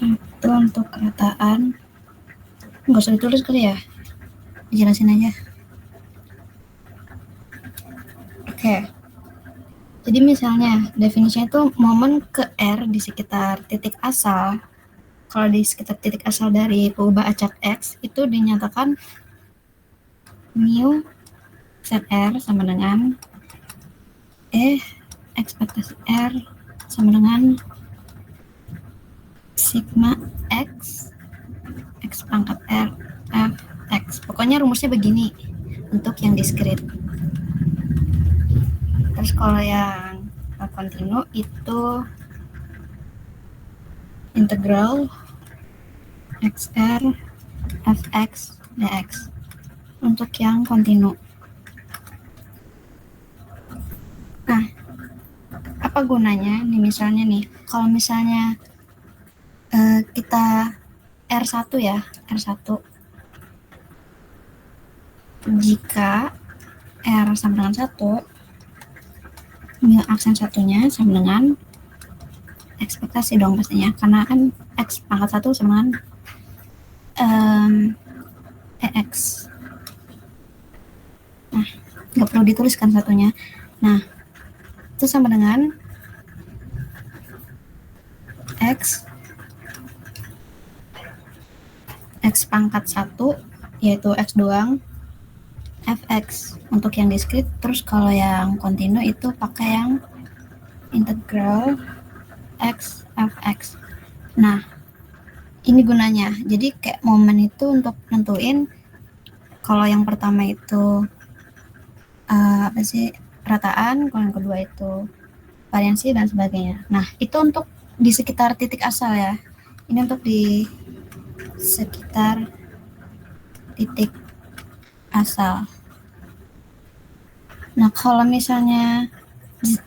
Itu untuk rataan. Nggak usah ditulis kali ya, dijelasin aja. Oke. Jadi misalnya definisinya itu momen ke R di sekitar titik asal. Kalau di sekitar titik asal dari peubah acak X itu dinyatakan mu ZR sama dengan ekspektasi R sama dengan sigma X pangkat R F X. Pokoknya rumusnya begini untuk yang diskrit. Terus kalau yang kontinu itu integral XR Fx dx untuk yang kontinu. Nah, apa gunanya nih misalnya nih, kalau misalnya kita R1 ya, R1 jika R sama dengan 1, mu aksen satunya sama dengan ekspektasi dong pastinya, karena kan X pangkat 1 sama dengan EX. Nah, nggak perlu dituliskan satunya. Nah, itu sama dengan X pangkat 1, yaitu X doang, Fx untuk yang diskrit. Terus kalau yang kontinu itu pakai yang integral X Fx. Nah, ini gunanya. Jadi kayak momen itu untuk nentuin kalau yang pertama itu apa sih, rataan, kalau yang kedua itu variansi dan sebagainya. Nah, itu untuk di sekitar titik asal ya. Ini untuk di sekitar titik asal. Nah, kalau misalnya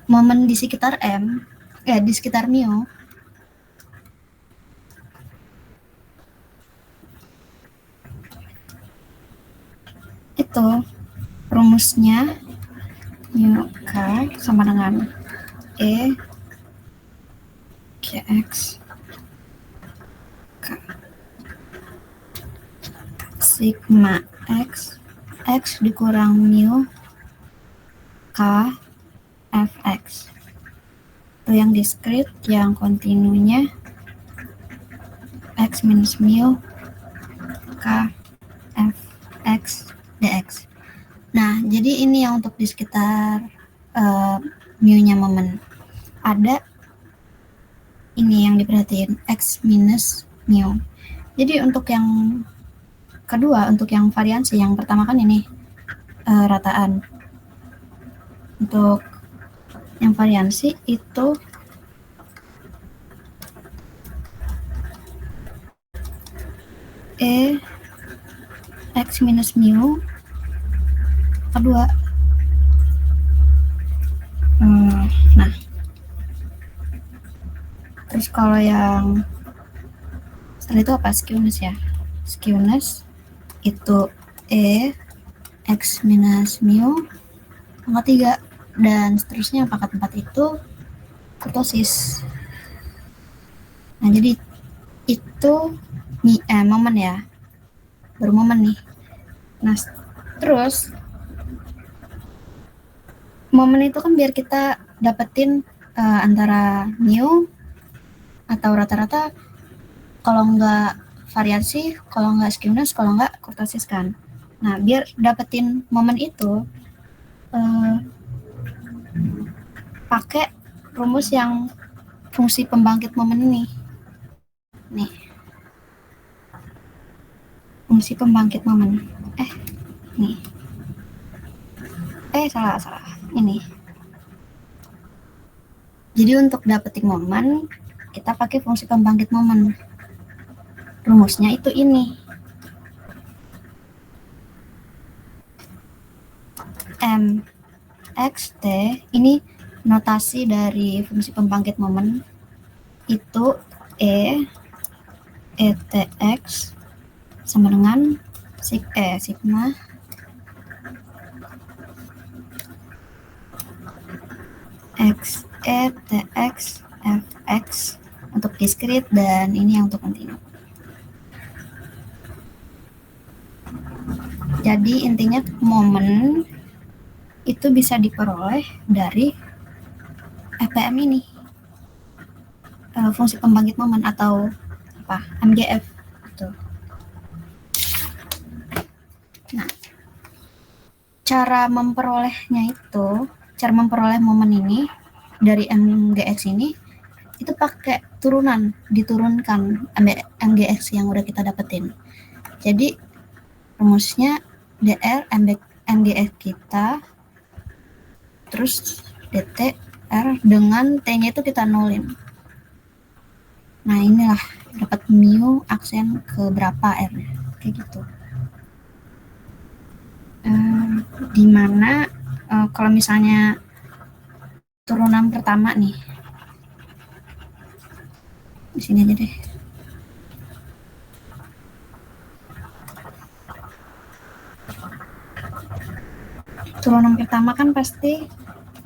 momen di sekitar M, di sekitar mu, itu rumusnya mu K sama dengan E Kx K sigma X dikurang mu K Fx. Itu yang diskrit, yang kontinunya X minus mu K Fx dx. Nah, jadi ini yang untuk di sekitar mu-nya momen. Ada ini yang diperhatiin, X minus mu. Jadi untuk yang kedua, untuk yang variansi, yang pertama kan ini rataan. Untuk yang variansi itu X minus mu kedua. Nah, terus kalau yang setelah itu apa? Skewness ya. Skewness itu X minus mu pangkat 3 dan seterusnya pangkat 4 itu kurtosis. Nah, jadi itu momen ya, baru momen nih. Nah, terus momen itu kan biar kita dapetin antara mu atau rata-rata, kalau nggak variasi, kalau nggak skewness, kalau nggak kurtosis kan. Nah, biar dapetin momen itu pakai rumus yang fungsi pembangkit momen ini. Nih, fungsi pembangkit momen. Nih. Salah. Ini. Jadi untuk dapetin momen, kita pakai fungsi pembangkit momen. Rumusnya itu ini. MXT, ini notasi dari fungsi pembangkit momen, itu ETX sama dengan sigma X ETX Fx untuk diskrit dan ini yang untuk kontinu. Jadi intinya momen itu bisa diperoleh dari FPM ini, fungsi pembangkit momen atau apa, MGF gitu. Nah, cara memperoleh momen ini dari MGX ini itu pakai diturunkan MGX yang udah kita dapetin. Jadi rumusnya DR MGX kita terus DT R dengan T-nya itu kita nolin. Nah, inilah dapat mu aksen ke berapa R-nya. Kayak gitu. Dimana kalau misalnya turunan pertama nih, di sini aja deh. Turunan pertama kan pasti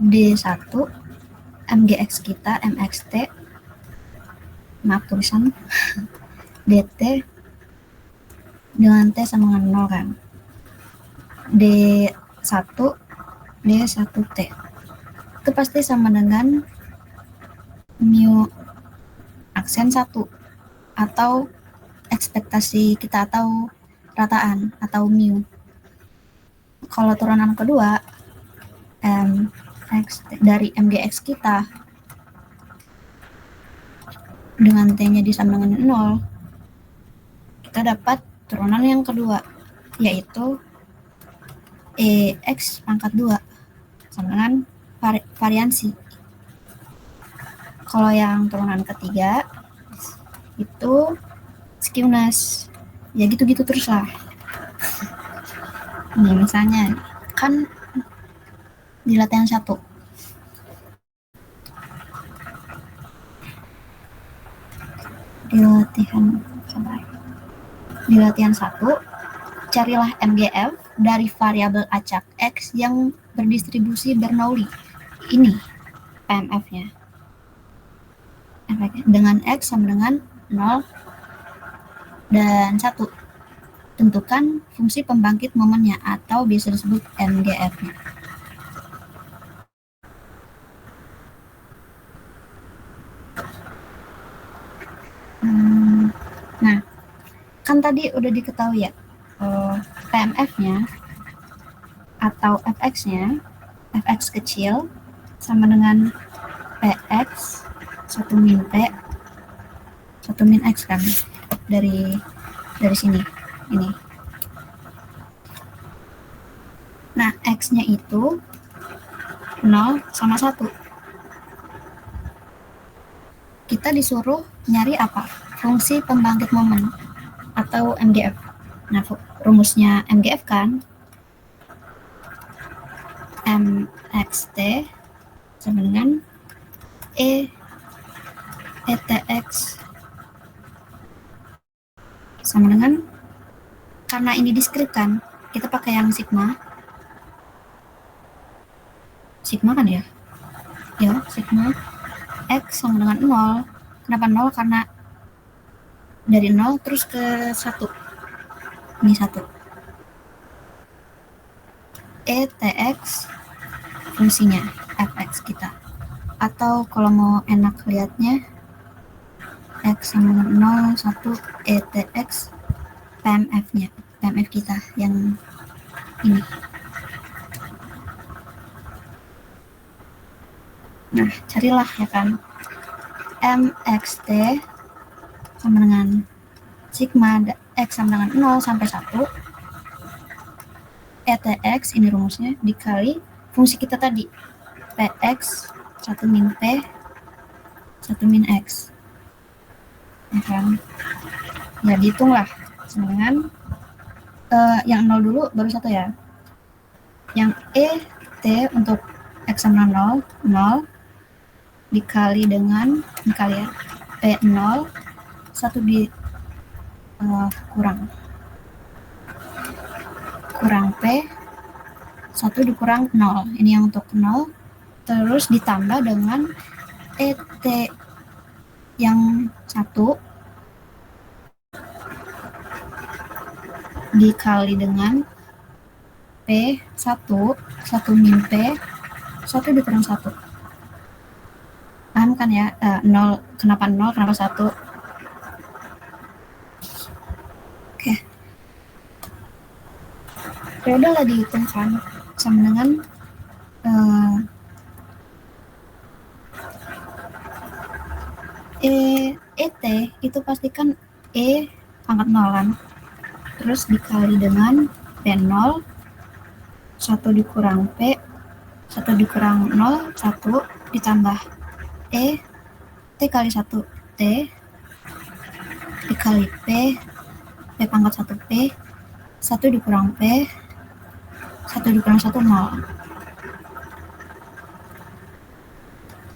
D1 MGX kita MXT, maaf tulisan, DT dengan T sama dengan 0 kan, D1 D1T itu pasti sama dengan mu aksen 1 atau ekspektasi kita atau rataan atau mu. Kalau turunan kedua dari MGX kita dengan T-nya disama dengan 0, kita dapat turunan yang kedua, yaitu EX pangkat 2 sama dengan variansi. Kalau yang turunan ketiga itu skewness, ya gitu-gitu terus lah. Nih misalnya kan di latihan 1 di latihan 1 carilah MGF dari variabel acak X yang berdistribusi Bernoulli. Ini PMF-nya. Dengan X sama dengan 0 dan 1. Tentukan fungsi pembangkit momennya atau biasa disebut MGF-nya. Nah, kan tadi udah diketahui ya, PMF-nya atau Fx-nya, Fx kecil sama dengan Px 1 min P 1 min X kan, dari sini ini. Nah, X-nya itu 0 sama 1. Kita disuruh nyari apa? Fungsi pembangkit momen atau MGF. Nah, rumusnya MGF kan MXT sama dengan ETX sama dengan, karena ini diskrit kan, kita pakai yang sigma kan ya, sigma X sama dengan 0. Kenapa 0? Karena dari 0 terus ke 1, ini 1. ETX fungsinya Fx kita, atau kalau mau enak lihatnya X sama dengan 0, 1 ETX PMF-nya, PMF kita yang ini. Nah, carilah ya kan MXT sama dengan sigma X sama dengan 0 sampai 1 ETX, ini rumusnya, dikali fungsi kita tadi PX 1 min P 1 min X, ya kan. Ya dihitunglah sama dengan yang 0 dulu baru 1 ya, yang ET untuk X sama 0 dikali dengan ya P0 1 di kurang P 1 dikurang 0, ini yang untuk 0, terus ditambah dengan ET yang satu dikali dengan P1, 1 min P, 1 dikurang 1. Paham kan ya? 0, kenapa 0, kenapa 1? Oke. Ya udahlah dihitung kan. Sama dengan ET itu pastikan E pangkat 0 kan. Terus dikali dengan P0, 1 dikurang P, 1 dikurang 0, 1 ditambah E, T kali 1 T, dikali P, P pangkat 1 P, 1 dikurang P, 1 dikurang 1, 0.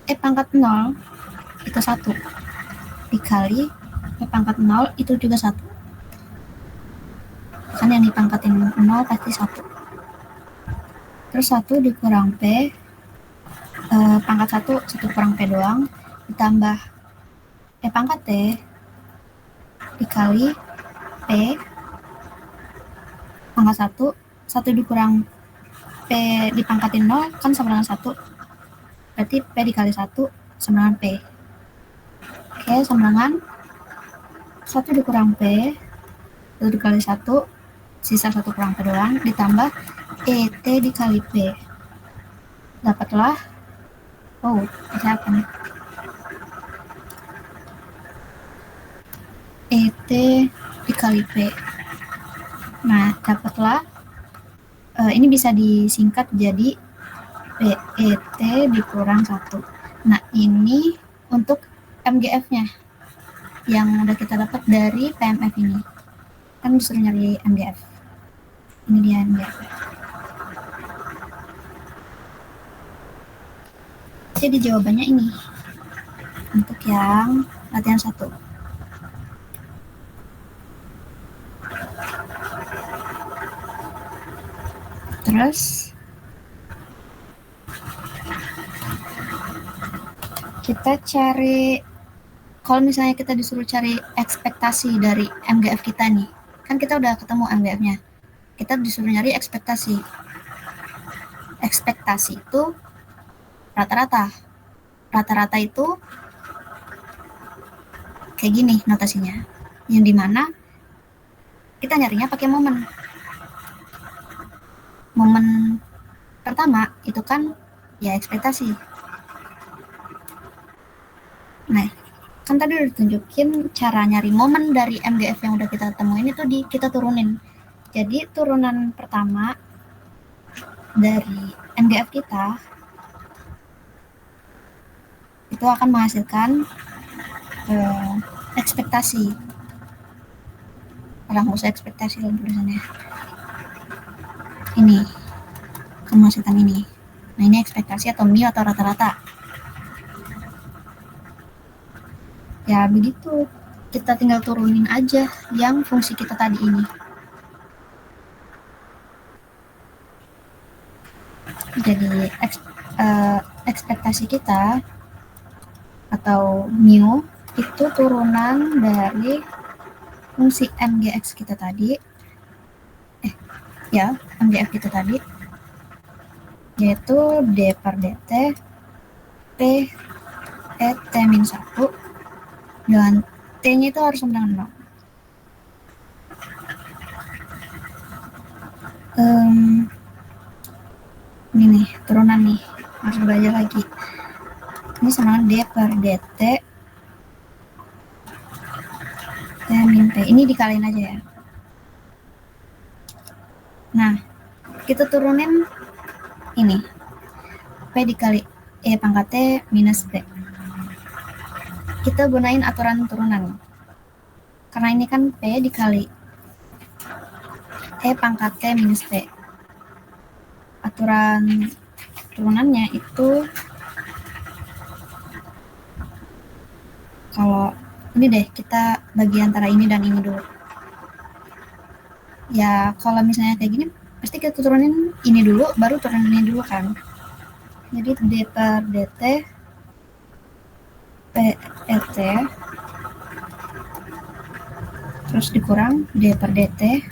E pangkat 0 itu 1, dikali P pangkat 0 itu juga 1. Kan yang dipangkatin 0 pasti 1. Terus 1 dikurang P, pangkat 1, 1 kurang P doang, ditambah E pangkat T, dikali P, pangkat 1, 1 dikurang P dipangkatin 0, kan sama dengan 1, berarti P dikali 1 sama dengan P. Oke, sama dengan 1 dikurang P, 1 dikali 1, sisa 1 kurang P doang, ditambah ET dikali P. Dapatlah, apa nih? ET dikali P. Nah, dapatlah, ini bisa disingkat jadi PET dikurang 1. Nah, ini untuk MGF-nya yang udah kita dapat dari PMF ini. Kan disuruh nyari MGF. Ini dia MGF. Jadi jawabannya ini. Untuk yang latihan 1. Terus kita cari, kalau misalnya kita disuruh cari ekspektasi dari MGF kita nih, kan kita udah ketemu MGF-nya, kita disuruh nyari ekspektasi. Ekspektasi itu rata-rata. Rata-rata itu kayak gini notasinya, yang dimana kita nyarinya pakai momen. Momen pertama itu kan ya ekspektasi. Nah, kan tadi udah tunjukin cara nyari momen dari MGF yang udah kita temuin itu kita turunin. Jadi turunan pertama dari MGF kita itu akan menghasilkan ekspektasi. Kalau nggak usah ekspektasi dalam tulisannya. Ini menghasilkan ini. Nah, ini ekspektasi atau mu atau rata-rata. Ya begitu, kita tinggal turunin aja yang fungsi kita tadi ini. Jadi ekspektasi kita atau mu itu turunan dari fungsi MGX kita tadi, MGF kita tadi, yaitu D per DT P ET min 1 dan T-nya itu harus sama dengan 0. Ini nih, turunan nih, harus belajar lagi. Ini sama dengan D per DT T min P. Ini dikaliin aja ya. Nah, kita turunin ini. P dikali E pangkat T minus P. Kita gunain aturan turunan. Karena ini kan P dikali E pangkat T minus P. Aturan turunannya itu kalau ini deh, kita bagi antara ini dan ini dulu. Ya, kalau misalnya kayak gini, pasti kita turunin ini dulu, baru turunin ini dulu kan. Jadi D per DT P PET terus dikurang D per DT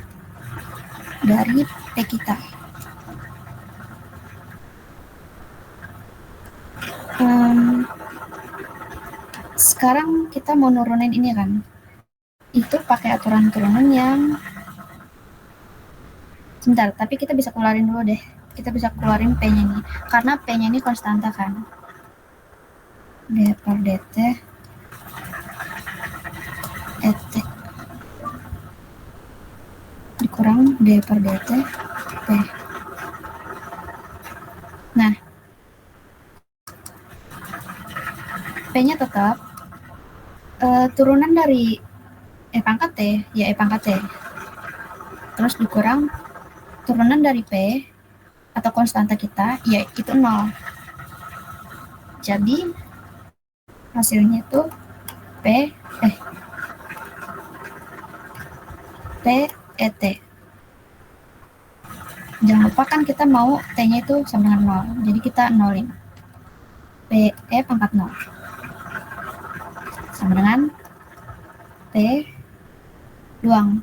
dari P kita. Sekarang kita mau nurunin ini kan, itu pakai aturan turunan yang sebentar, tapi kita bisa keluarin dulu deh. Kita bisa keluarin P-nya nih, karena P-nya ini konstanta kan. D per DT ET dikurang D per DT P. Nah, P-nya tetap turunan dari E pangkat T, ya E pangkat T. Terus dikurang turunan dari P atau konstanta kita, ya itu 0. Jadi hasilnya itu PET. Jangan lupa kan kita mau T-nya itu sama dengan 0. Jadi kita nolin. PE pangkat 0 sama dengan P luang.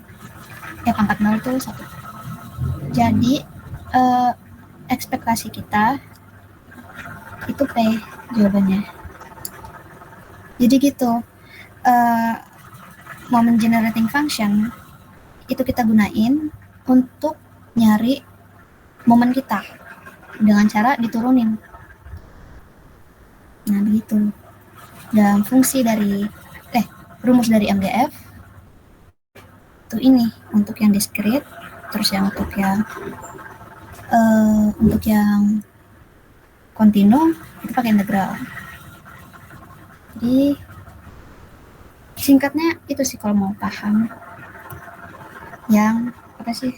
E pangkat 0 itu 1. Jadi ekspektasi kita itu P jawabannya. Jadi gitu. Moment generating function itu kita gunain untuk nyari momen kita dengan cara diturunin. Nah begitu. Dan fungsi dari rumus dari MDF itu ini untuk yang diskrit, terus yang untuk yang kontinu itu pakai integral. Jadi singkatnya itu sih kalau mau paham. Yang apa sih?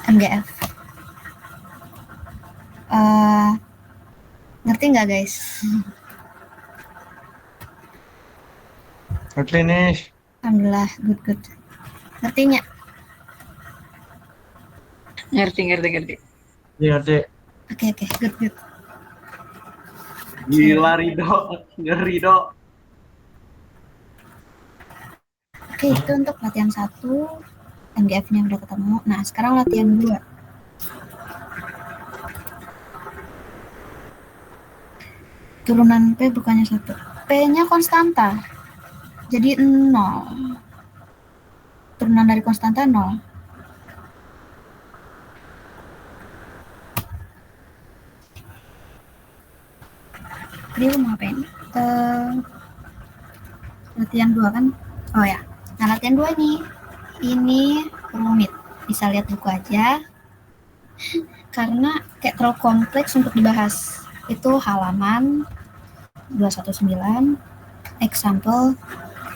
MGF. Ngerti nggak guys? Ngerti nih. Alhamdulillah, good. Ngertinya? Ngerti. Iya, ngerti. Oke, good. Gila, Rido. Ngeri, Dok. Oke, itu untuk latihan 1. MGF-nya udah ketemu. Nah, sekarang latihan 2. Turunan P bukannya 1. P-nya konstanta. Jadi 0. Turunan dari konstanta 0. Dia mau ngapain? Latihan 2 kan? Oh ya. Nah, latihan 2 nih. Ini rumit. Bisa lihat buku aja. Karena kayak terlalu kompleks untuk dibahas. Itu halaman 219, example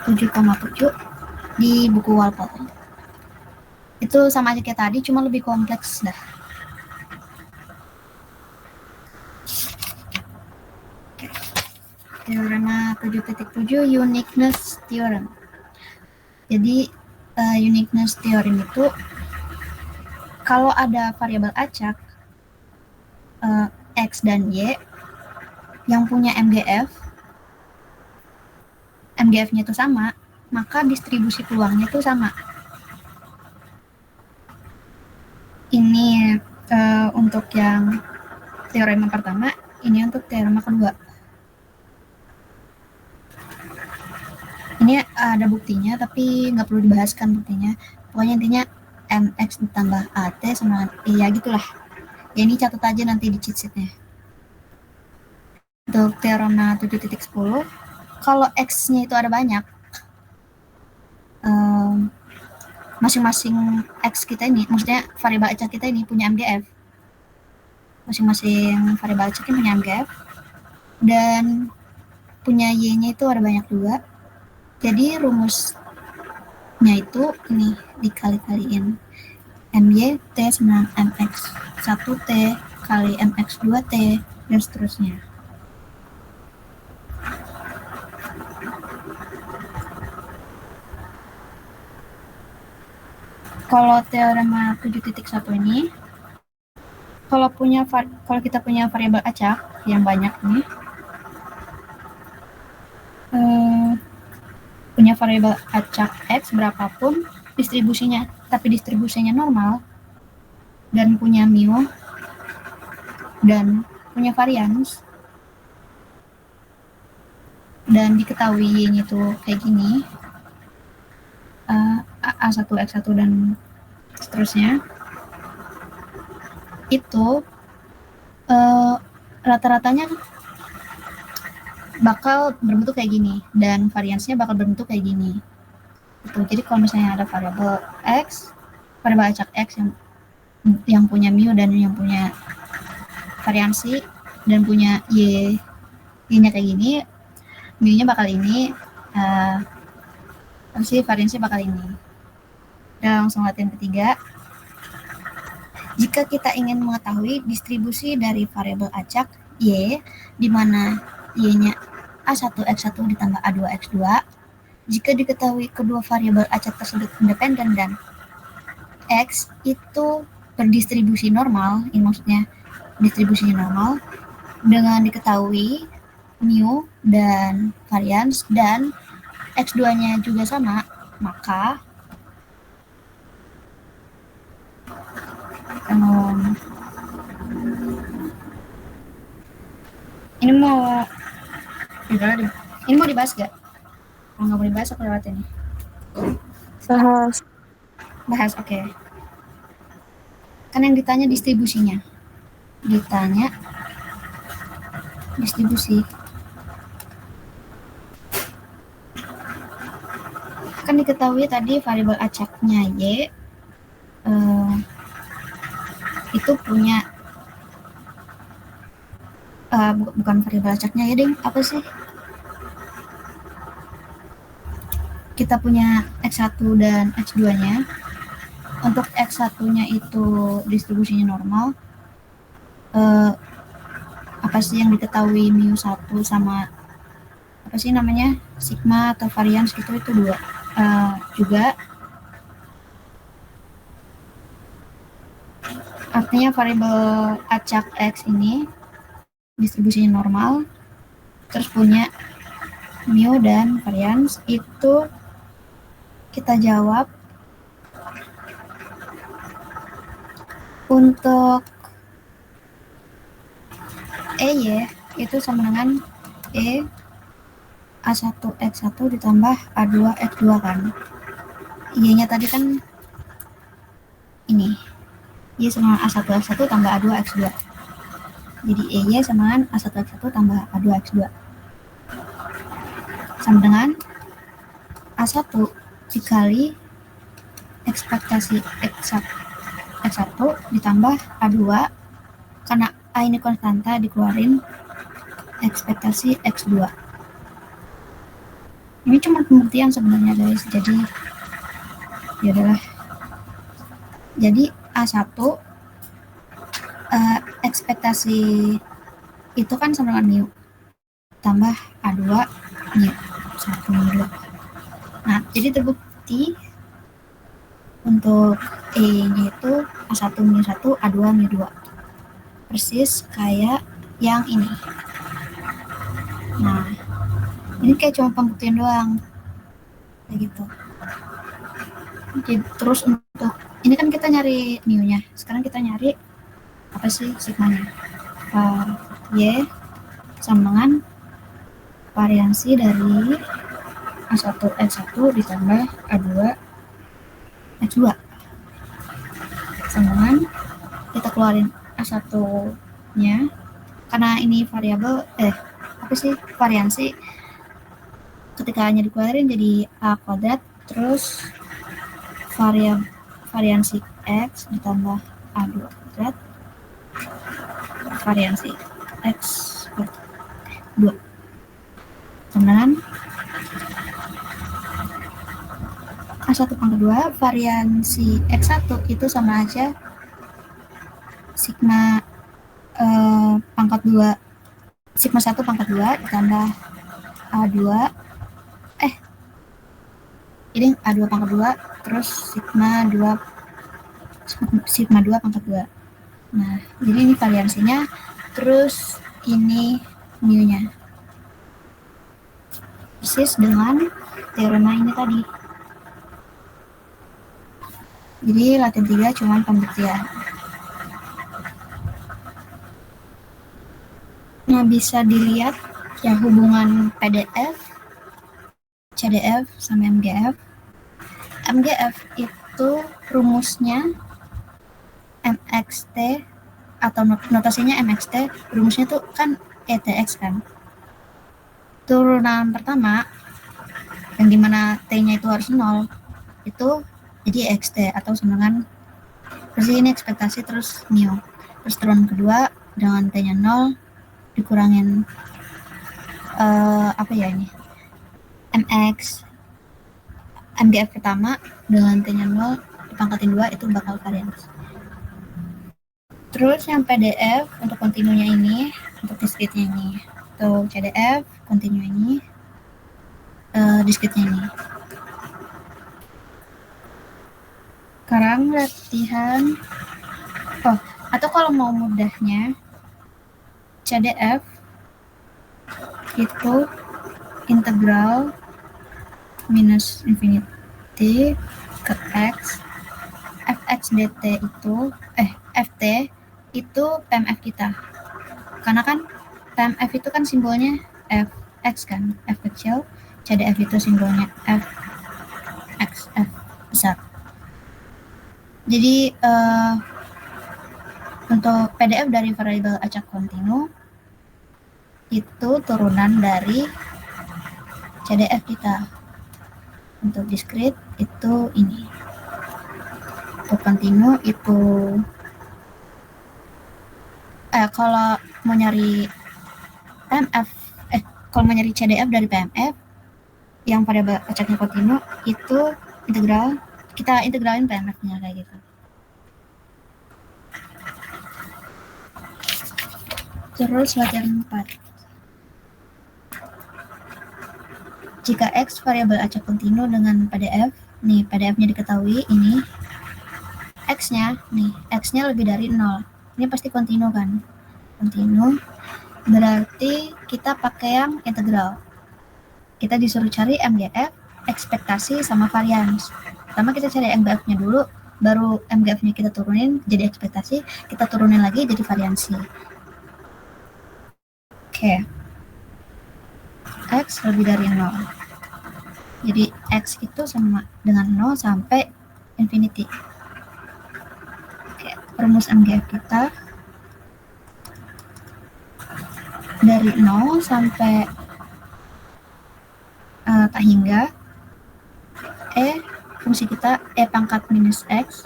7,7 di buku Walpole. Itu sama aja kayak tadi, cuma lebih kompleks dah. Teorema 7.7 uniqueness theorem. Jadi uniqueness theorem itu kalau ada variabel acak X dan Y yang punya MGF-nya itu sama, maka distribusi peluangnya itu sama. Ini untuk yang teorema pertama, ini untuk teorema kedua. Ini ada buktinya, tapi nggak perlu dibahaskan buktinya. Pokoknya intinya MX ditambah AT sama iya gitulah. Ya ini catat aja nanti di cheat sheet-nya. Untuk teorema 7.10, kalau X-nya itu ada banyak, masing-masing X kita ini, maksudnya variabel acak kita ini punya MGF. Masing-masing variabel acak ini punya MGF. Dan punya Y-nya itu ada banyak juga. Jadi rumusnya itu ini dikali-kaliin MY T sama MX 1T kali MX 2T dan seterusnya. Kalau teorema 7.1 ini kalau kita punya variabel acak yang banyak nih punya variabel acak X berapapun distribusinya, tapi distribusinya normal dan punya mu dan punya varians dan diketahui itu kayak gini, A1, X1 dan seterusnya, itu rata-ratanya bakal berbentuk kayak gini dan variansnya bakal berbentuk kayak gini. Jadi kalau misalnya ada variabel X, variabel acak X yang punya mu dan yang punya variansi dan punya y-nya kayak gini, mu-nya bakal ini, variansi bakal ini. Dan langsung latihan ketiga. Jika kita ingin mengetahui distribusi dari variabel acak y, di mana y-nya A1 X1 ditambah A2 X2, jika diketahui kedua variabel acak tersebut independen dan X itu berdistribusi normal, ini maksudnya distribusinya normal, dengan diketahui mu dan varians dan X2-nya juga sama, maka ini mau dibahas gak? Kalau nggak mau dibahas aku lewatin. Bahas, oke. Kan yang ditanya distribusinya. Ditanya distribusi. Kan diketahui tadi variabel acaknya y itu punya bukan variabel acaknya ya ding, apa sih? Kita punya X1 dan X2-nya. Untuk X1-nya itu distribusinya normal. Apa sih yang diketahui mu1 sama apa sih namanya, sigma atau varians gitu, itu 2. Juga artinya variabel acak X ini distribusinya normal, terus punya mu dan varians, itu kita jawab untuk EY itu sama dengan E A1 X1 ditambah A2 X2 kan. Y-nya tadi kan ini. Y sama A1 X1 tambah A2 X2. Jadi EY sama dengan A1 X1 tambah A2 X2. Sama dengan A1 dikali ekspektasi X1 ditambah A2, karena A ini konstanta dikeluarin ekspektasi X2. Ini cuma pembuktian sebenarnya guys, jadi ya udahlah. Jadi A1 ekspektasi itu kan sama dengan mu tambah A2 mu 1 mu 2. Nah, jadi terbukti untuk E-nya itu A1 mu 1, A2 mu 2. Persis kayak yang ini. Nah, ini kayak cuma pembuktian doang. Kayak gitu. Jadi, terus untuk ini kan kita nyari mu-nya. Sekarang kita nyari apa sih sigmanya? Y sama dengan variansi dari A1 X1 ditambah A2 X2. Sama dengan kita keluarin A1-nya, karena ini variabel apa sih, variansi, ketika hanya dikeluarin jadi A kuadrat, terus variansi X ditambah A2 kuadrat variansi X kuadrat 2 sama dengan A1 pangkat 2 variansi X1 itu sama aja sigma pangkat 2, sigma 1 pangkat 2 ditambah A2 ini A2 pangkat 2 terus sigma 2 pangkat 2. Nah, jadi ini variansinya, terus ini mu-nya. Persis dengan teorema ini tadi. Jadi Latin 3 cuma pembuktian. Nah, bisa dilihat ya hubungan PDF, CDF, sama MGF. MGF itu rumusnya MXT atau notasinya MXT, rumusnya tuh kan ETX kan. Turunan pertama yang dimana T-nya itu harus 0 itu jadi XT atau sama dengan versi ini ekspektasi terus mu. Terus turunan kedua dengan T-nya 0 dikurangin apa ya ini MX MGF pertama dengan T-nya 0 dipangkatin 2 itu bakal varians. Terus yang PDF untuk kontinunya ini, untuk diskritnya ini, tuh CDF kontinu ini, diskritnya ini. Sekarang latihan, atau kalau mau mudahnya, CDF itu integral minus infinity ke X, fx dt itu, ft itu PMF kita. Karena kan PMF itu kan simbolnya fx kan, f kecil, CDF itu simbolnya fx, f besar. Jadi untuk PDF dari variabel acak kontinu itu turunan dari CDF kita. Untuk diskrit itu ini. Untuk kontinu itu kalau mau nyari PMF, kalau mau nyari CDF dari PMF yang variabel acaknya kontinu itu integral, kita integralin PMF-nya kayak gitu. Terus latihan 4. Jika X variabel acak kontinu dengan PDF, nih PDF-nya diketahui ini, X-nya lebih dari 0. Ini pasti kontinu kan? Kontinu, berarti kita pakai yang integral. Kita disuruh cari MGF, ekspektasi, sama varians. Pertama kita cari MGF-nya dulu, baru MGF-nya kita turunin jadi ekspektasi, kita turunin lagi jadi variansi. Oke. X lebih dari 0. Jadi X itu sama dengan 0 sampai infinity. Rumus MGF kita dari 0 sampai tak hingga fungsi kita pangkat minus X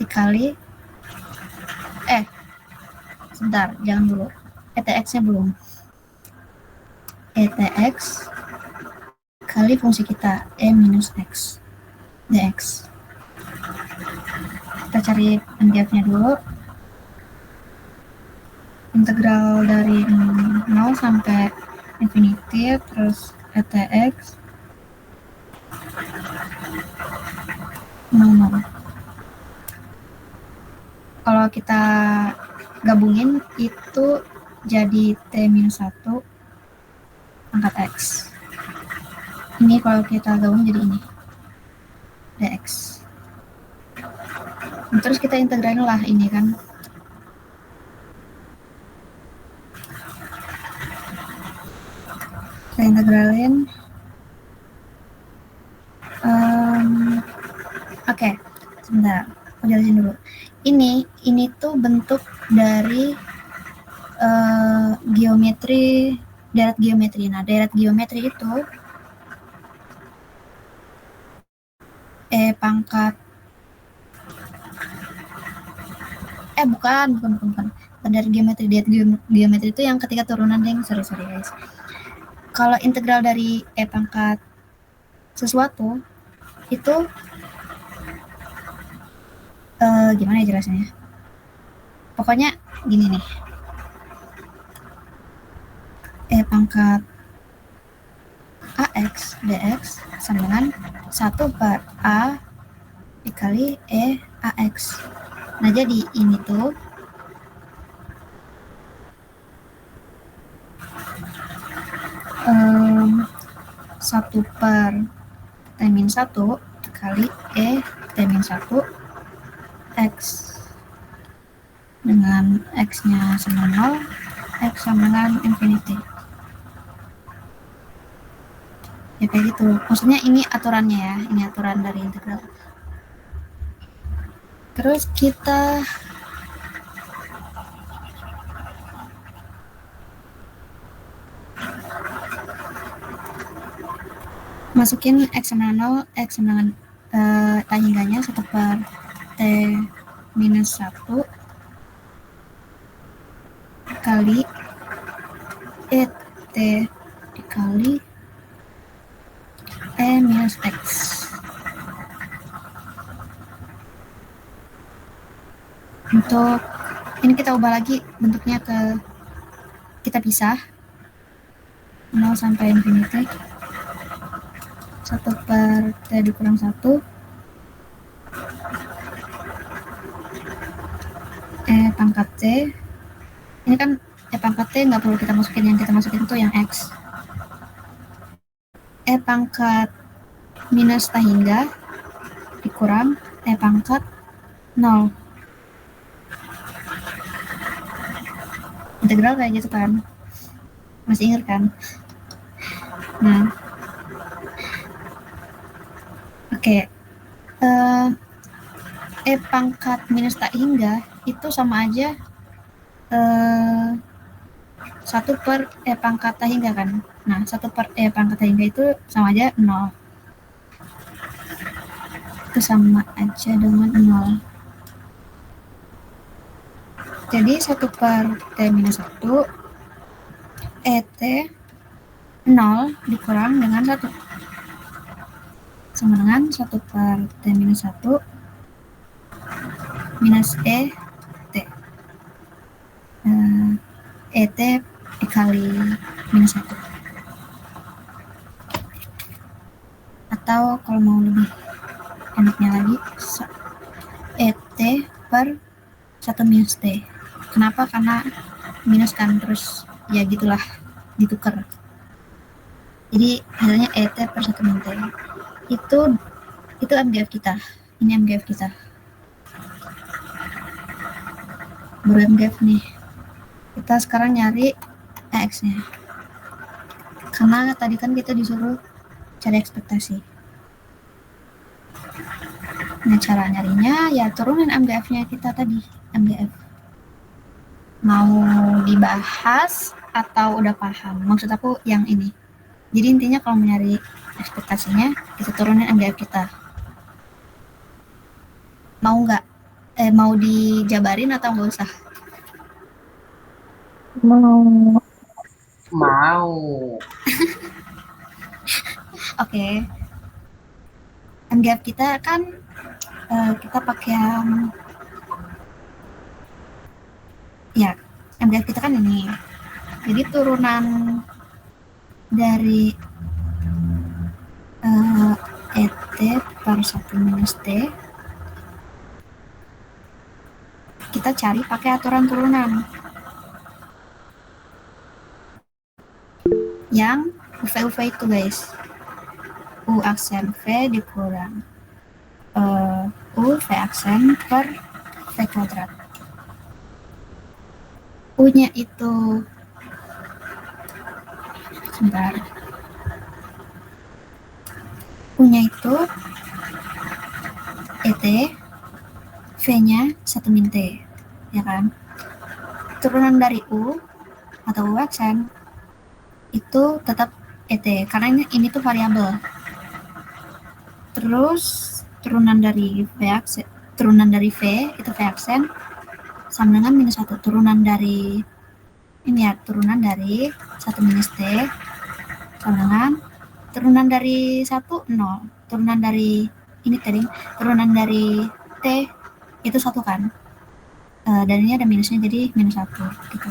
dikali sebentar, jangan dulu, ETX-nya belum. ETX kali fungsi kita minus X dx. Kita cari MGF-nya dulu. Integral dari 0 sampai infinity, terus ETX 0. Kalau kita gabungin itu jadi T-1 pangkat X. Ini kalau kita gabung jadi ini dx. Terus kita integralin lah ini kan. Kita integralin. Oke, sebentar, aku jelasin dulu. Ini tuh bentuk dari geometri, deret geometri. Nah, deret geometri itu pangkat bukan dari geometri. Deret geometri itu yang ketika turunan, sorry guys. Kalau integral dari pangkat sesuatu itu gimana ya jelasnya? Pokoknya gini nih. Pangkat AX dx sama dengan 1 per A dikali AX. Nah, jadi ini tuh 1 per T-1 kali E T-1 X dengan X-nya sama 0, X sama dengan infinity. Ya kayak gitu. Maksudnya ini aturannya ya, ini aturan dari integral. Terus kita masukin X sama 0, X sama dengan tangganya 1 per T-1 kali E T dikali E minus X. Untuk ini kita ubah lagi bentuknya ke kita pisah 0 sampai infinity 1 per T dikurang 1 E pangkat T. Ini kan E pangkat T nggak perlu kita masukin, yang kita masukin itu yang X. E pangkat minus T hingga dikurang E pangkat 0. Integral kayak gitu kan, masih ingat kan? Nah, oke. E pangkat minus T hingga itu sama aja 1 per E pangkat T hingga kan. Nah, 1 per E pangkat T hingga itu sama aja 0. Itu sama aja dengan 0. Jadi 1 per T-1 ET 0 dikurang dengan 1 sama dengan 1 per T-1 minus E T. ET dikali minus 1. Atau kalau mau lebih enaknya lagi ET per 1 minus T. Kenapa? Karena minus kan, terus ya gitulah, ditukar. Jadi hasilnya ET per 1 min T. Itu MGF kita. Ini MGF kita. Baru MGF nih. Kita sekarang nyari X-nya. Karena tadi kan kita disuruh cari ekspektasi. Nah, cara nyarinya ya turunin MGF-nya kita tadi, MGF. Mau dibahas atau udah paham? Maksud aku yang ini. Jadi intinya kalau mau nyari ekspektasinya, kita turunin MGF kita. Mau nggak? Mau dijabarin atau nggak usah? Mau. Oke. MGF kita kan kita pakai yang ya, MGF kita kan ini. Jadi turunan dari ET per 1 minus T kita cari pakai aturan turunan yang UV itu guys. U aksen V dikurang U V aksen per V kuadrat. U-nya itu sebentar. U-nya itu ET, V-nya 1 min T, ya kan? Turunan dari U atau U aksen itu tetap ET, karena ini tuh variabel. Terus turunan dari V aksen, turunan dari V itu V aksen sama dengan minus 1. Turunan dari ini ya, turunan dari 1 minus T sama dengan turunan dari 1 0. Turunan dari ini tadi, turunan dari T itu 1 kan. Dan ini ada minusnya jadi minus 1 gitu.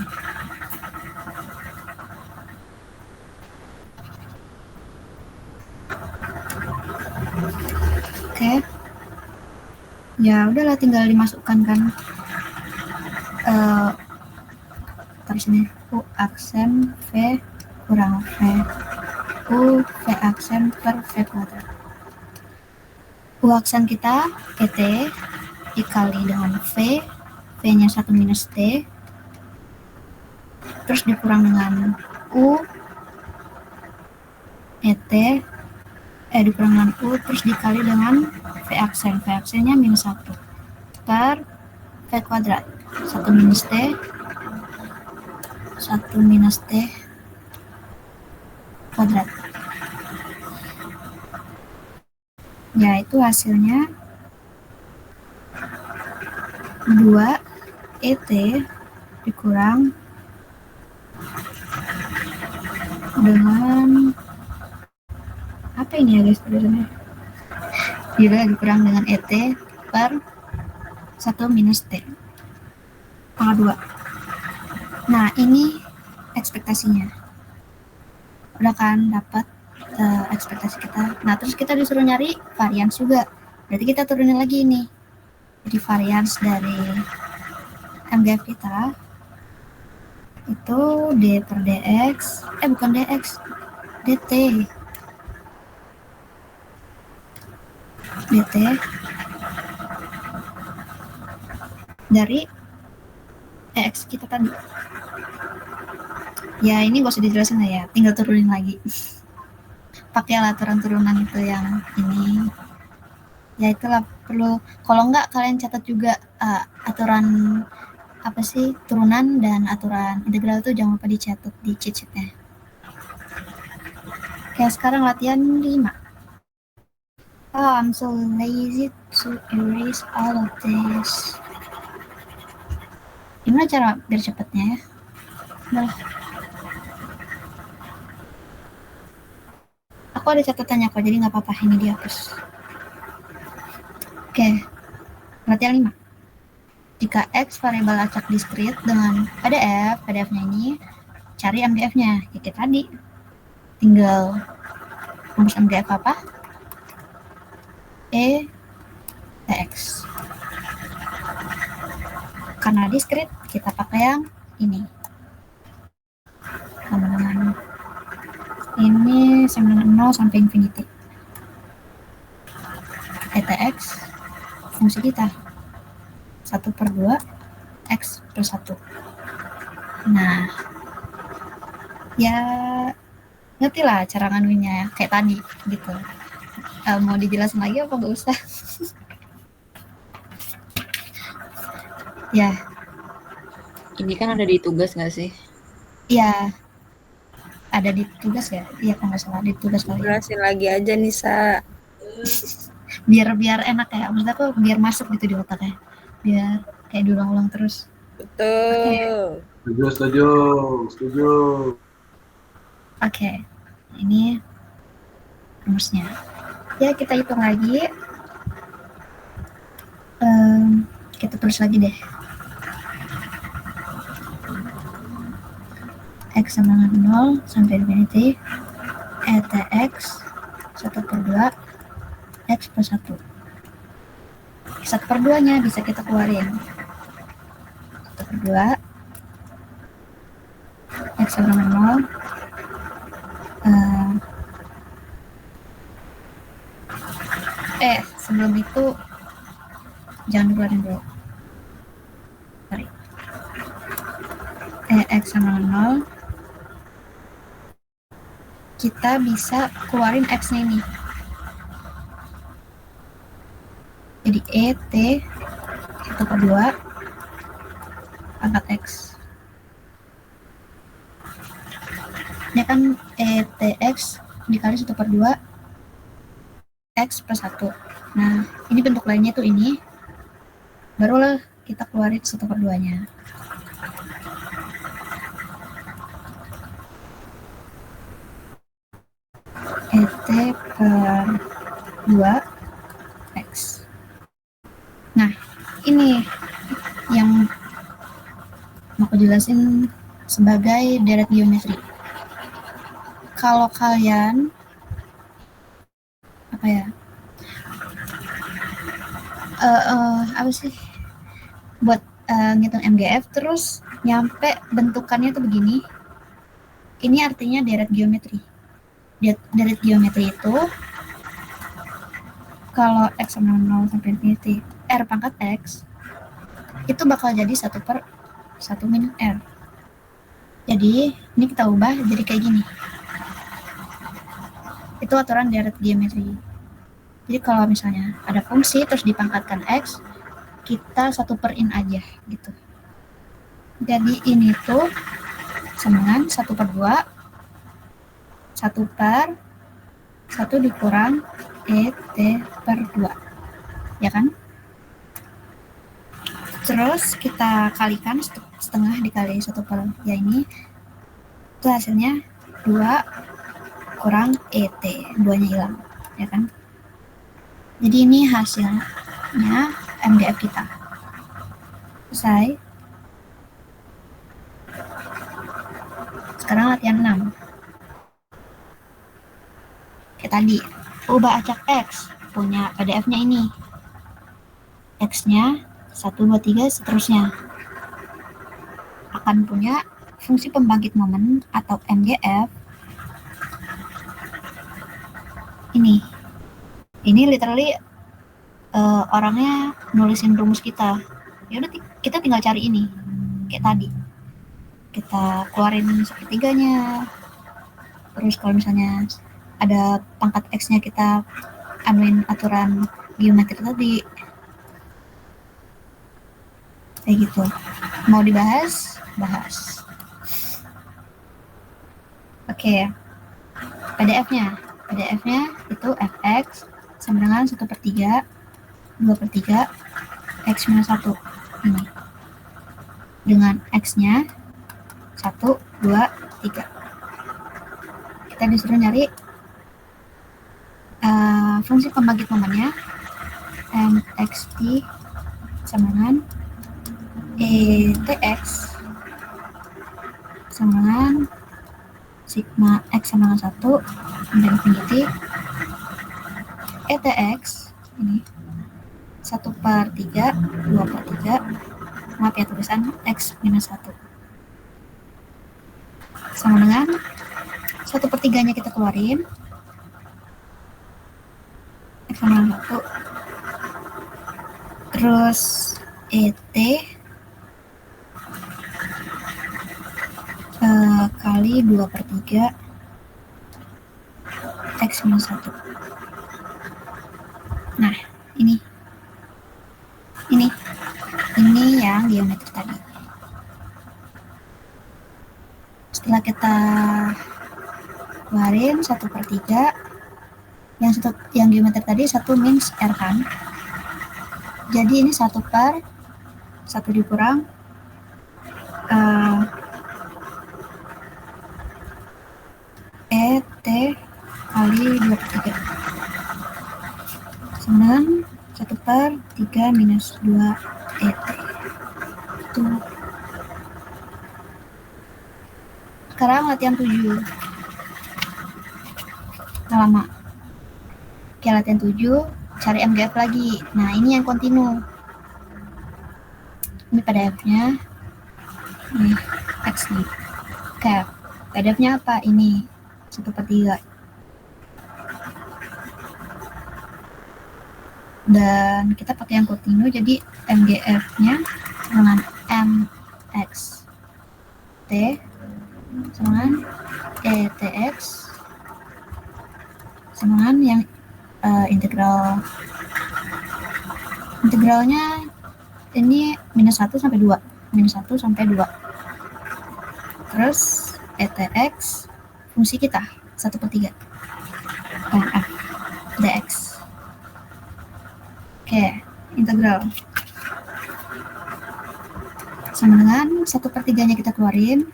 Oke. Ya udahlah, tinggal dimasukkan kan. Terus ini U aksen V kurang V U V aksen per V kuadrat. U aksen kita PT dikali dengan V, V-nya 1 minus T, terus dikurang dengan U ET, dikurang dengan U, terus dikali dengan V aksen, V aksennya minus 1, per V kuadrat, 1 minus T, 1 minus T kuadrat. Ya, itu hasilnya 2 ET dikurang dengan apa ini ya guys tulisannya? Bila dikurang dengan ET per 1 minus T pangkat 2. Nah, ini ekspektasinya. Udah kan dapat ekspektasi kita. Nah, terus kita disuruh nyari varians juga. Berarti kita turunin lagi ini. Jadi varians dari MGF kita itu D per DX, bukan DX, DT. DT dari EX kita tadi. Ya, ini gak usah dijelasin lah ya, tinggal turunin lagi. Pakai aturan turunan itu yang ini. Ya, itulah perlu. Kalau enggak, kalian catat juga aturan apa sih turunan dan aturan integral itu jangan lupa dicatat di cheat sheet-nya. Oke, sekarang latihan 5. Oh, I'm so lazy to erase all of this. Gimana cara biar cepatnya ya? Udah. Aku ada catatannya kok, jadi nggak apa-apa ini dihapus. Oke, latihan 5. Jika X variabel acak diskrit dengan PDF, PDF-nya ini cari MGF-nya. Ya kayak tadi, tinggal rumus MGF apa? E TX. Karena diskrit, kita pakai yang ini. Sama-sama. Ini sama dengan 0 sampai infinity. ETX fungsi kita 1/2 X plus 1. Nah, ya ngerti lah cara nganuinnya ya, kayak tadi gitu. Mau dijelasin lagi apa nggak usah? Ya. Ini kan ada di tugas nggak sih? Iya. Ada di tugas ya? Iya, kalau nggak salah di tugas kali. Jelasin lagi aja nih, Sa. Biar enak ya. Maksud aku biar masuk gitu di otaknya. Biar kayak diulang-ulang terus. Betul. Setuju. Oke. Ini rumusnya. Ya, kita hitung lagi. Kita tulis lagi deh. X sama dengan 0 sampai infinity. ETX 1/2 X plus 1. 1/2 nya bisa kita keluarin. 1/2 X sama dengan 0. Sebelum itu jangan dikeluarin dulu. Sorry. X sama dengan 0. Kita bisa keluarin X-nya ini. Jadi ET 1/2 pangkat X. Ini kan ETX dikali 1/2 X plus 1. Nah, ini bentuk lainnya tuh ini. Barulah kita keluarin 1/2-nya. ET per 2 X. Nah, ini yang mau aku jelasin sebagai deret geometri. Kalau kalian apa ya? Apa sih? Buat ngitung MGF terus nyampe bentukannya tuh begini. Ini artinya deret geometri. dari geometri itu kalau x sama 0 sampai infinity r pangkat x itu bakal jadi 1 per 1 min r. Jadi ini kita ubah jadi kayak gini. Itu aturan direct geometri. Jadi kalau misalnya ada fungsi terus dipangkatkan x, kita 1 per in aja gitu. Jadi ini tuh sama dengan 1 per 2 1 per 1 dikurang ET per 2, ya kan? Terus kita kalikan setengah dikali 1 per, ya ini, itu hasilnya 2 kurang ET, 2-nya hilang, ya kan? Jadi ini hasilnya MDF kita. Selesai. Sekarang latihan 6. Kayak tadi, ubah acak X, punya PDF-nya ini. X-nya 1, 2, 3, seterusnya. Akan punya fungsi pembangkit momen atau MGF. Ini literally orangnya nulisin rumus kita. Ya udah kita tinggal cari ini. Kayak tadi. Kita keluarin sepertiganya. Terus kalau misalnya ada pangkat X-nya kita anuin aturan geometri tadi. Kayak gitu. Mau dibahas? Bahas. Oke. PDF-nya itu fx sama dengan 1 per 3, 2 per 3, x minus 1. Ini. Dengan x-nya 1, 2, 3. Kita disuruh nyari fungsi pembangkit momennya mxt sama dengan etx sama dengan sigma x sama dengan 1 sampai infinity etx ini 1 per 3, 2 per 3, maaf ya tulisan x minus 1 sama dengan 1 per 3 nya kita keluarin x sama 1 terus et kali 2 per 3 x minus 1. Nah ini yang geometri tadi. Setelah kita keluarin 1 per 3 yang geometri tadi 1 min r kan, jadi ini 1 per 1 dikurang ET kali 2 per 3 sama 1 per 3 minus 2 ET. Itu. Sekarang latihan 7. Lama. Oke, latihan 7, cari MGF lagi. Nah, ini yang kontinu. Ini PDF-nya. Ini X nih. Oke, PDF-nya apa? Ini 1 per 3. Dan kita pakai yang kontinu, jadi MGF-nya dengan MX T sama dengan ETX sama dengan yang integralnya ini minus 1 sampai 2 terus ETX fungsi kita 1 per 3 F dx. Oke, integral sama dengan 1 per 3 nya kita keluarin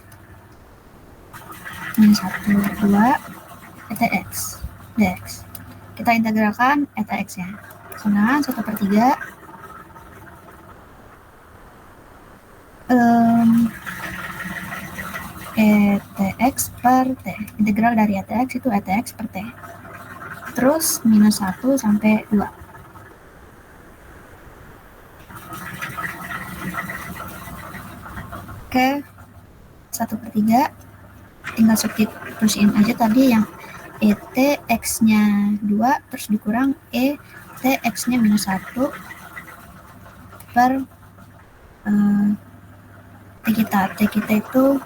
minus 1, 2 ETX dx. Kita integralkan ETX nya sama 1 per 3 ETX per T. Integral dari ETX itu ETX per T. Terus minus 1 sampai 2. Oke, 1 per 3 tinggal substitusiin aja tadi yang ET X-nya 2 terus dikurang ET X-nya minus 1 per T kita. T kita itu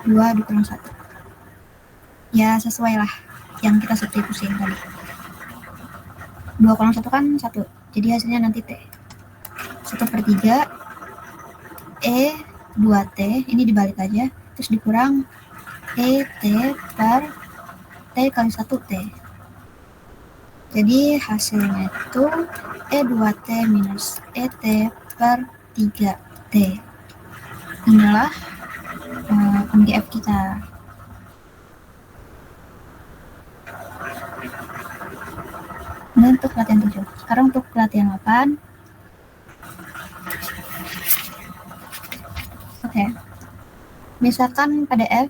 2 dikurang 1. Ya sesuai lah yang kita substitusiin tadi. 2 kurang 1 kan 1. Jadi hasilnya nanti T. 1/3 E 2T, ini dibalik aja. Terus dikurang ET per T kali 1T. Jadi hasilnya itu E2T minus ET per 3T. Inilah MGF kita. Ini untuk latihan 7. Sekarang untuk latihan 8. Oke. Misalkan PDF.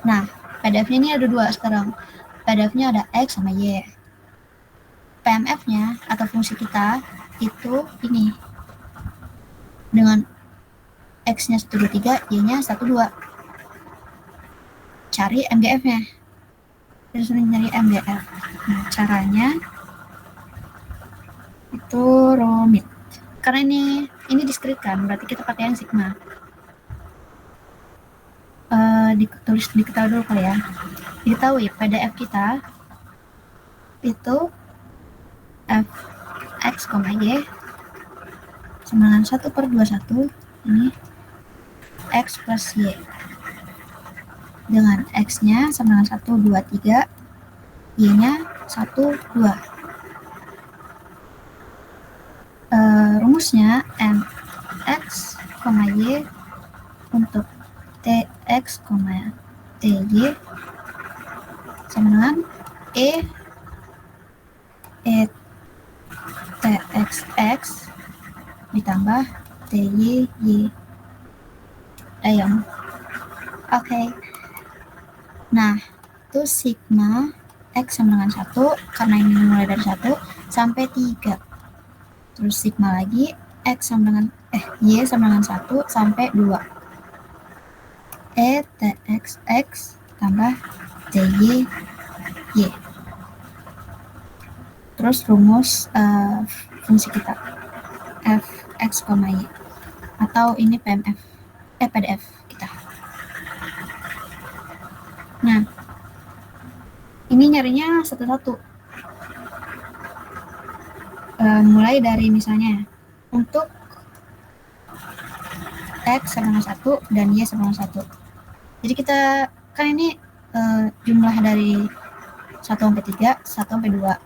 Nah, PDF-nya ini ada 2 sekarang. PDF-nya ada X sama Y. PMF-nya atau fungsi kita itu ini. Dengan X-nya 1, 2, 3, Y-nya 1, 2. Cari MGF-nya. Terus nyari MGF. Nah, caranya itu rumit. Karena ini discrete kan, berarti kita pakai yang sigma. Diketahui dulu kali ya. Diketahui PDF kita itu Fx, Y sama dengan 1/21 ini X plus Y dengan X-nya sama dengan 1, 2, 3, Y-nya 1, 2. Rumusnya Mx, Y untuk Tx, Ty sama dengan Txx ditambah Ty, Y. Ayo. Oke. Nah, itu sigma X sama dengan 1, karena ini mulai dari 1 sampai 3. Terus sigma lagi X sama dengan Y sama dengan 1 sampai 2. Txx tambah Ty, Y. Terus rumus fungsi kita Fx, Y. Atau ini PDF kita. Nah, ini nyarinya satu-satu. Mulai dari misalnya untuk X sama dengan 1 dan Y sama dengan 1. Jadi kita kan ini jumlah dari 1 sampai 3, 1 sampai 2.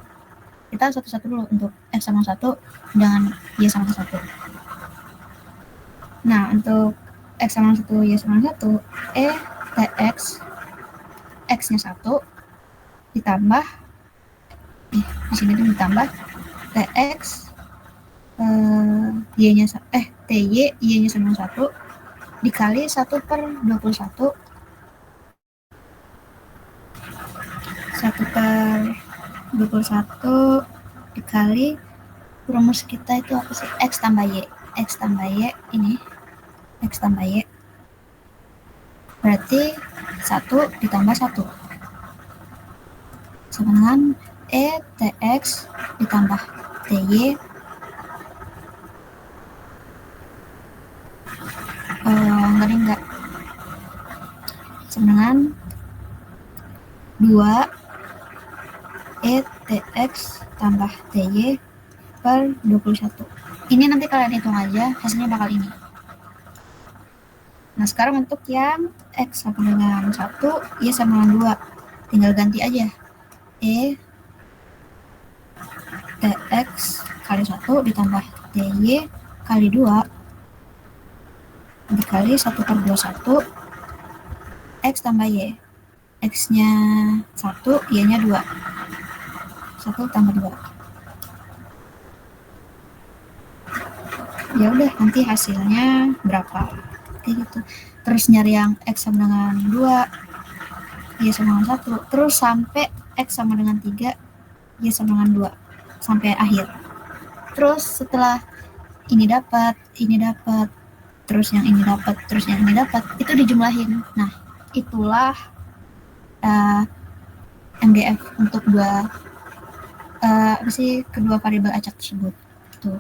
Kita satu-satu dulu untuk X sama 1 dengan Y sama 1. Nah, untuk X sama 1, Y sama 1, Tx X-nya 1 ditambah di sini tuh ditambah Tx Y-nya Ty, Y-nya sama 1 dikali 1/21. 1/21 dikali rumus kita itu apa sih? X tambah Y. X tambah Y ini. X tambah Y. Berarti 1 ditambah 1. Sama dengan Tx ditambah Ty. Enggak. Sama dengan 2 Tx tambah Ty per 21. Ini nanti kalian hitung aja, hasilnya bakal ini. Nah, sekarang untuk yang X sama dengan 1, Y sama dengan 2. Tinggal ganti aja. Tx kali 1 ditambah Ty kali 2 dikali 1/21 X tambah Y. X-nya 1, Y-nya 2. 1 tambah 2. Ya udah, nanti hasilnya berapa? Kayak gitu. Terus nyari yang X sama dengan 2, Y sama dengan 1. Terus sampai X sama dengan 3, Y sama dengan 2. Sampai akhir. Terus setelah ini dapat, terus yang ini dapat, terus yang ini dapat, itu dijumlahin. Nah, itulah MGF untuk kedua variabel acak tersebut. Tuh.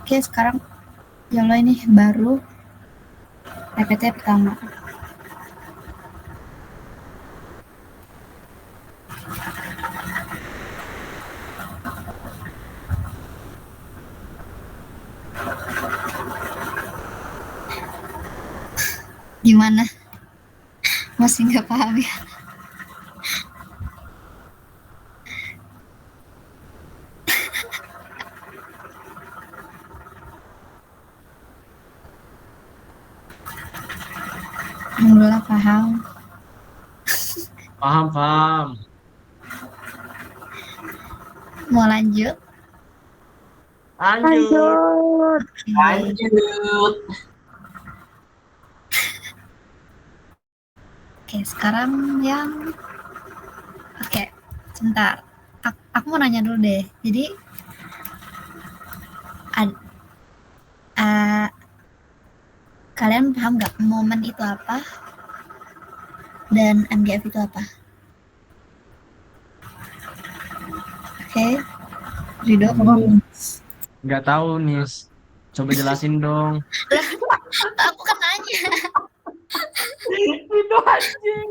Oke, sekarang YOLO ini baru PPT pertama. Gimana? Masih nggak paham ya? Alhamdulillah paham. Paham. Mau lanjut? Lanjut. Lanjut. Oke, sekarang yang sebentar. Aku mau nanya dulu deh. Jadi kalian paham nggak momen itu apa dan MGF itu apa? Oke, Rido. Nggak tahu nih. Coba jelasin dong. Aku kan nanya. Itu anjing.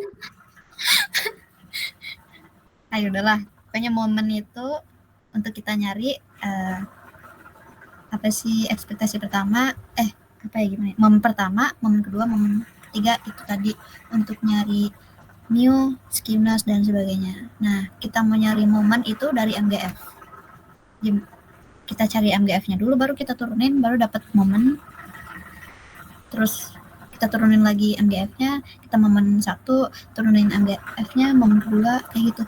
Ayo udahlah. Pokoknya momen itu untuk kita nyari apa sih ekspektasi pertama? Apa ya gimana? Momen pertama, momen kedua, momen ketiga itu tadi untuk nyari new, skimness dan sebagainya. Nah, kita mau nyari momen itu dari MGF. Jadi, kita cari MGF-nya dulu, baru kita turunin, baru dapat momen. Terus kita turunin lagi MGF-nya, kita momen 1, turunin MGF-nya, momen kedua, kayak gitu.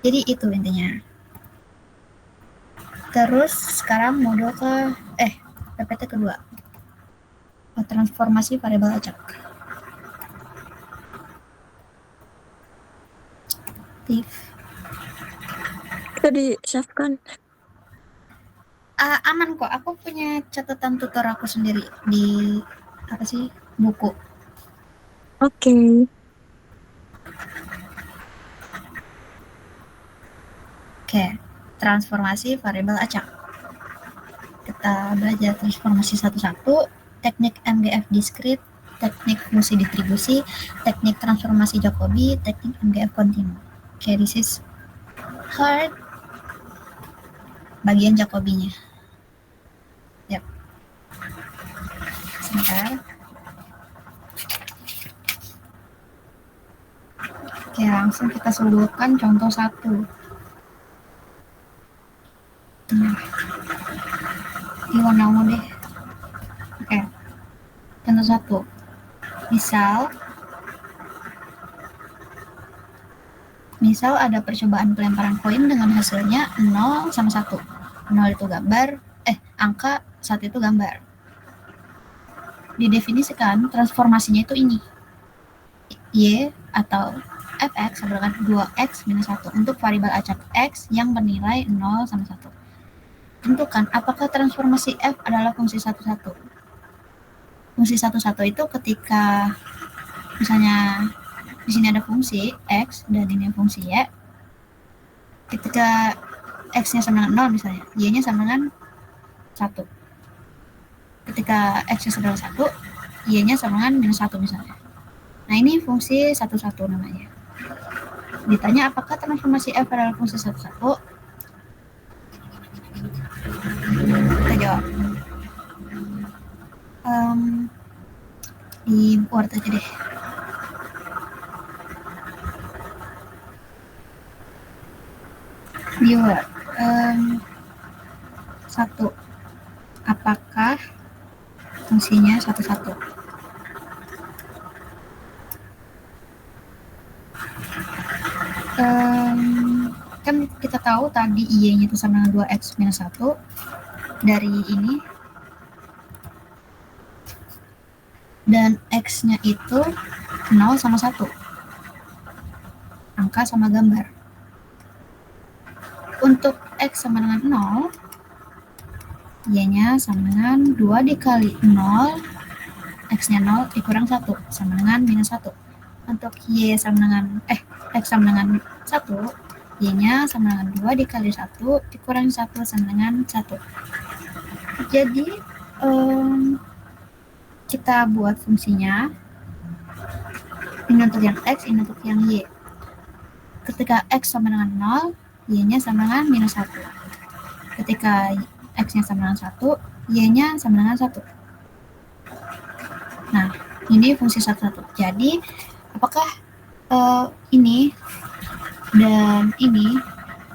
Jadi itu intinya. Terus sekarang modul ke PPT kedua. Transformasi variabel acak. Itu di-save-kan. Aman kok, aku punya catatan tutor aku sendiri di buku. Oke. Oke, transformasi variabel acak. Kita belajar transformasi satu-satu, teknik MGF discrete, teknik fungsi distribusi, teknik transformasi Jacobi, teknik MGF kontinu. Oke, this is hard. Bagian Jacobinya. Yap. Sebentar. Oke, langsung kita solukan contoh 1. Di warna ungu deh. Oke. Contoh 1. Misal ada percobaan pelemparan koin dengan hasilnya 0 sama 1. 0 itu gambar, angka, 1 itu gambar. Didefinisikan transformasinya itu ini. Y atau fx sama dengan 2x minus 1 untuk variabel acak x yang bernilai 0 sama 1. Tentukan apakah transformasi f adalah fungsi satu-satu. Fungsi satu-satu itu ketika misalnya di sini ada fungsi x dan ini fungsi y. Ketika x-nya sama dengan 0 misalnya, y-nya sama dengan 1. Ketika x-nya sama dengan 1, y-nya sama dengan minus 1 misalnya. Nah, ini fungsi satu-satu namanya. Ditanya apakah transformasi f adalah fungsi satu-satu? Kita jawab. Di Word aja deh. Di Word. 1. Apakah fungsinya satu-satu? Kan kita tahu tadi y-nya itu sama dengan 2x minus 1 dari ini, dan x-nya itu 0 sama 1, angka sama gambar. Untuk x sama dengan 0, y-nya sama dengan 2 dikali 0, x-nya 0 dikurang 1 sama dengan minus 1. untuk Y sama dengan X sama dengan 1, Y-nya sama dengan 2 dikali 1 dikurangi 1 sama dengan 1. Jadi kita buat fungsinya, ini untuk yang X, ini untuk yang Y. Ketika X sama dengan 0, Y-nya sama dengan minus 1. Ketika X-nya sama dengan 1, Y-nya sama dengan 1. Nah, ini fungsi 1, 1. Jadi, apakah ini dan ini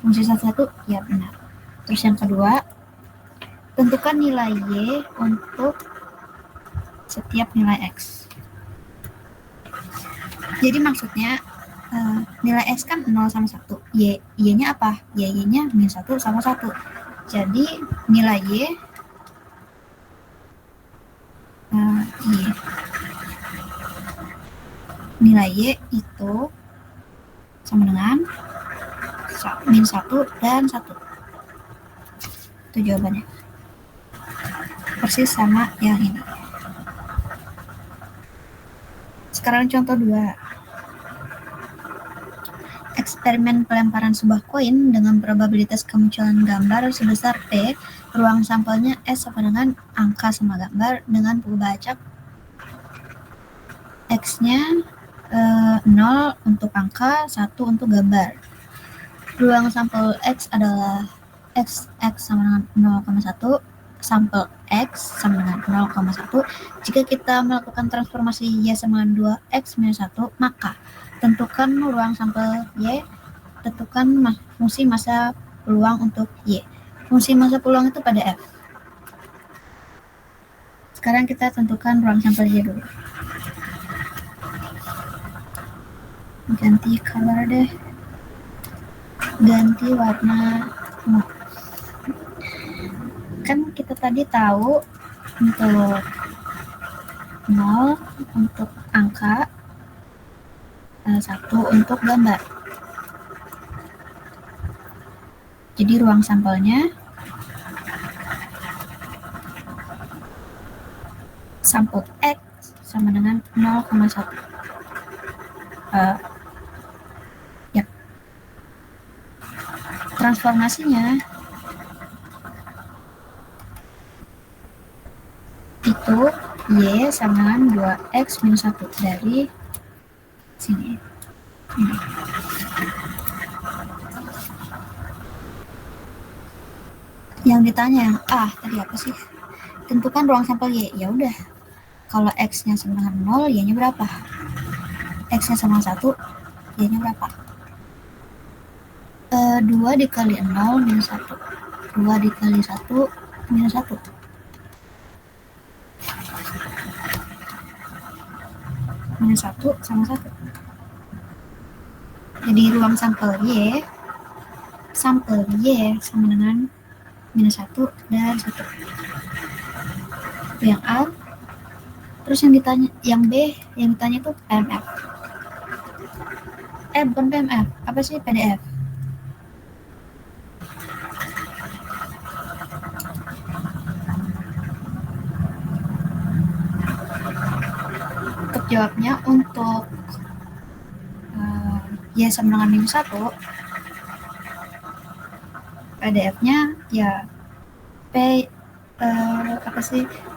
fungsi 1, 1? Ya, benar. Terus yang kedua, tentukan nilai Y untuk setiap nilai X. Jadi maksudnya nilai X kan 0 sama 1. Y-nya apa? Y-nya minus 1 sama 1. Jadi nilai Y nilai Y itu sama dengan min 1 dan 1. Itu jawabannya. Persis sama yang ini. Sekarang contoh 2. Eksperimen pelemparan sebuah koin dengan probabilitas kemunculan gambar sebesar P, ruang sampelnya S sama dengan angka sama gambar dengan pengubah acak X-nya 0 untuk angka, 1 untuk gambar. Ruang sampel X adalah X sama dengan 0,1, sampel X sama dengan 0,1. Jika kita melakukan transformasi Y sama dengan 2X minus 1, maka tentukan ruang sampel Y, tentukan fungsi massa peluang untuk Y. Fungsi massa peluang itu pada F. Sekarang kita tentukan ruang sampel Y dulu. Ganti color deh. Ganti warna. Kan kita tadi tahu untuk 0 untuk angka, 1 untuk gambar. Jadi ruang sampelnya sampel X sama dengan 0,1. Ya. Transformasinya itu Y sama dengan 2X minus 1 dari sini. Ini. Yang ditanya yang tadi apa sih? Tentukan ruang sampel Y. Ya udah. Kalau X-nya sama dengan 0, Y-nya berapa? X-nya sama 1, Y-nya berapa? 2 dikali 0 minus 1. 2 dikali 1 minus 1. Minus 1 sama 1. Jadi ruang sampel Y sama dengan minus 1 dan 1. Itu yang A. Terus yang ditanya, yang B, yang ditanya itu PMF. Bukan PMF, apa sih PDF? Untuk jawabnya untuk Y sama dengan minus 1, PDF-nya ya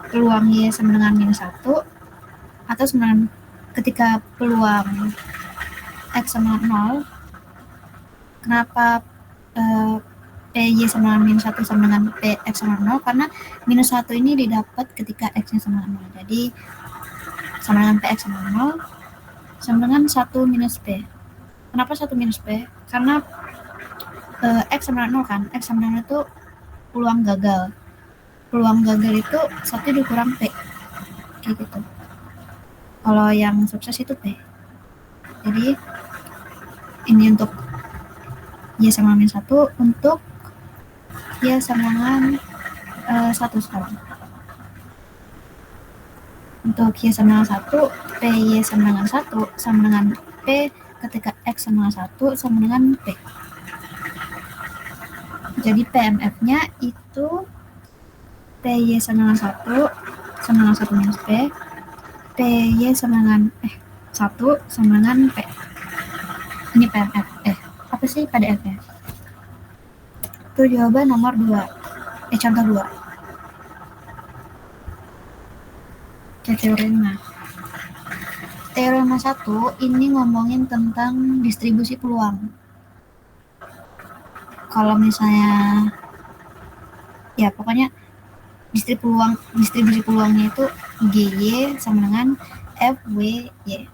peluang Y sama dengan minus 1 atau sama dengan ketika peluang X sama 0, kenapa PY sama dengan minus 1 sama dengan PX sama 0? Karena minus 1 ini didapat ketika X-nya sama dengan 0. Jadi sama dengan PX sama 0 sama dengan 1 minus P. Kenapa 1 minus P? Karena X sama dengan 0 kan. X sama dengan 0 itu peluang gagal. Peluang gagal itu 1 dikurang P. Kayak gitu. Kalau yang sukses itu P. Jadi ini untuk Y sama minus 1, untuk Y sama dengan 1 sekarang. Untuk Y sama dengan 1, PY sama dengan 1 sama dengan P ketika X sama dengan 1 sama dengan P. Jadi PMF-nya itu PY sama dengan 1 sama dengan 1 minus P, PY sama dengan 1 sama dengan P. Ini PMF. Apa sih PDF ya? Itu jawaban nomor 2. Contoh 2. Teorema. Teorema 1 ini ngomongin tentang distribusi peluang. Kalau misalnya ya pokoknya distribusi peluangnya itu GY sama dengan FWY.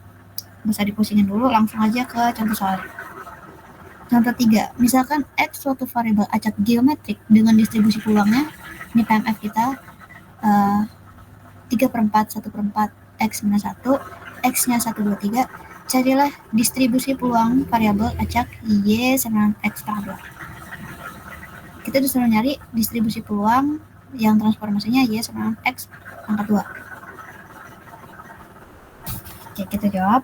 Bisa dipusingin dulu, langsung aja ke contoh soal. Contoh 3, misalkan X suatu variabel acak geometrik dengan distribusi peluangnya, ini PMF kita 3/4, 1/4, X minus 1, X-nya 1, 2, 3, carilah distribusi peluang variabel acak Y sama dengan X pangkat 2. Kita disuruh nyari distribusi peluang yang transformasinya Y sama dengan X pangkat 2. Oke, kita jawab.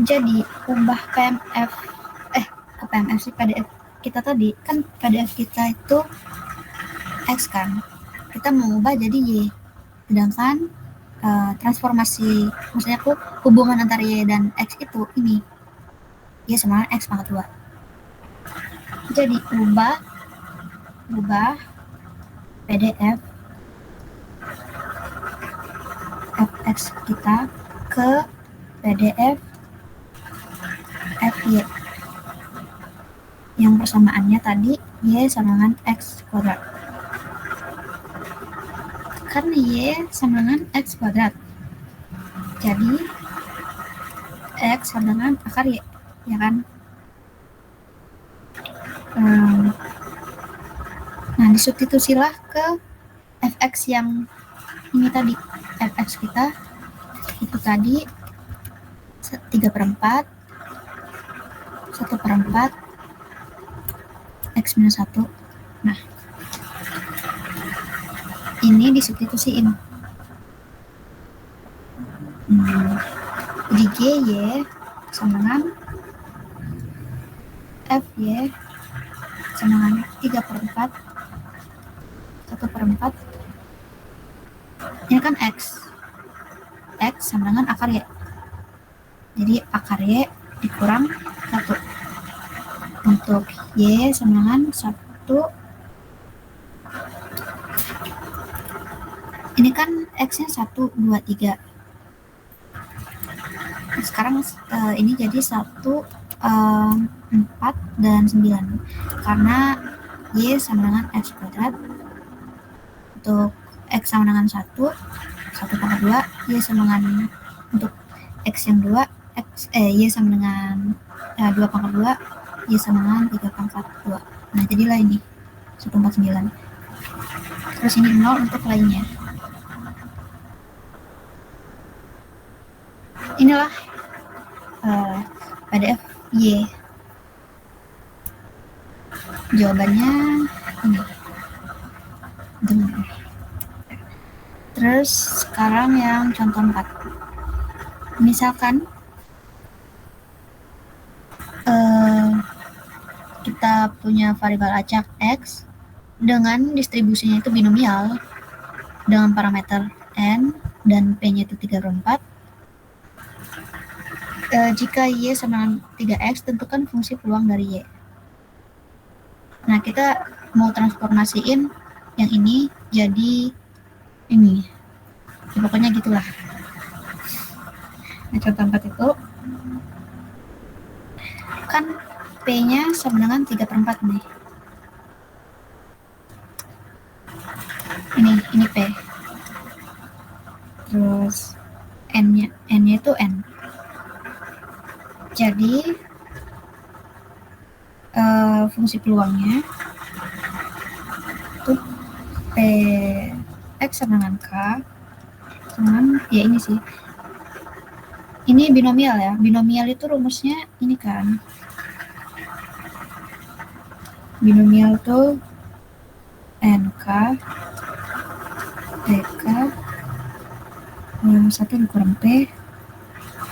Jadi ubah PMF PMF sih PDF kita tadi kan, PDF kita itu X kan, kita mau ubah jadi Y, sedangkan transformasi maksudnya hubungan antara Y dan X itu ini Y sama X pangkat 2. Jadi ubah PDF fx kita ke PDF FY yang persamaannya tadi Y sama dengan X kuadrat. Karena Y sama dengan X kuadrat, jadi X sama dengan akar Y, ya kan? Nah, disubstitusilah ke fx yang ini tadi. Fx kita itu tadi 3/4, 1/4, X minus 1. Nah, ini disubstitusiin. Jadi GY sama dengan FY sama dengan 3/4, 1/4. Ini kan X sama dengan akar Y. Jadi akar Y dikurang 1. Untuk Y sama dengan 1. Ini kan X-nya 1, 2, 3. Sekarang ini jadi 1, 4, dan 9. Karena Y sama dengan X kuadrat. Untuk X sama dengan 1 pangkat 2, Y sama dengan, untuk X yang 2, Y sama dengan 2 pangkat 2, Y sama dengan 3 pangkat 2. Nah, jadilah ini 149. Terus ini 0 untuk lainnya. Inilah PDF Y. Jawabannya ini. Terus sekarang yang contoh 4. Misalkan kita punya variabel acak X dengan distribusinya itu binomial dengan parameter N dan P-nya itu 3/4. Jika Y sama dengan 3X, tentukan fungsi peluang dari Y. Nah, kita mau transformasiin yang ini jadi ini. Ya, pokoknya gitulah. Nah, contoh 4 itu kan P-nya sama dengan 3/4 nih. Ini P. Terus N-nya itu N. Jadi fungsi peluangnya itu P X sama dengan K sama dengan, ya ini sih. Ini binomial ya. Binomial itu rumusnya ini kan. Binomial tuh NK PK 1 dikurang P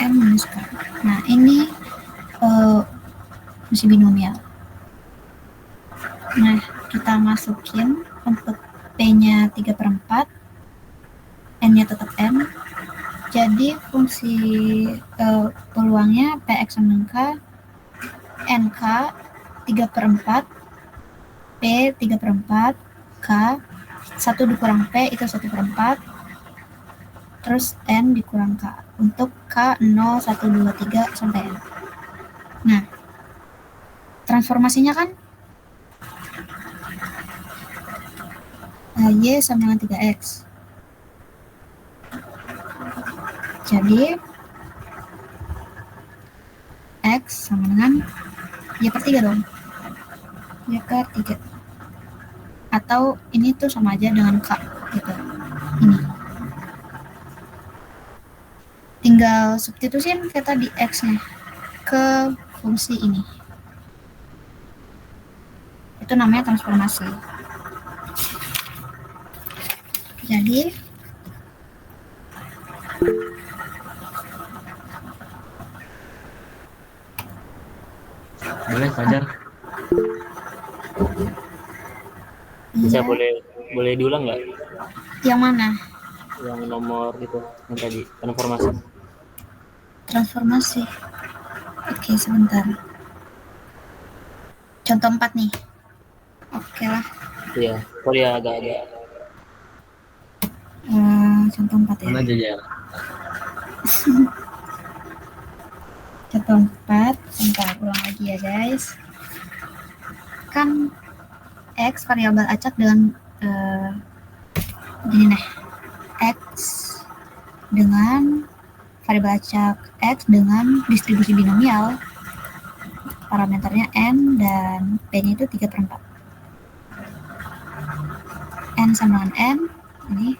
N minus K. Nah, ini fungsi binomial. Nah, kita masukin untuk P-nya 3/4, N-nya tetap N. Jadi fungsi peluangnya Px sama K, NK 3/4, P 3/4, K 1 dikurang P itu 1/4, terus N dikurang K untuk K 0, 1, 2, 3 sampai N. Nah, transformasinya kan Y sama dengan 3X. Jadi X sama dengan Y/3 dong. Y/3. Atau ini tuh sama aja dengan K gitu. Ini. Tinggal substitusin kayak tadi X-nya ke fungsi ini. Itu namanya transformasi. Jadi Boleh Fajar? Bisa iya, boleh diulang nggak? yang mana? Yang nomor itu yang tadi transformasi. Transformasi. Oke, sebentar. Contoh 4 nih. Oke lah. Iya, sorry ya agak-agak. Contoh 4 ya. Mana aja ya? Contoh 4. Sebentar, ulang lagi ya guys. Kan X variabel acak dengan gini nih. X dengan variabel acak X dengan distribusi binomial. Parameternya N dan P-nya itu 3/4. N sama dengan N, ini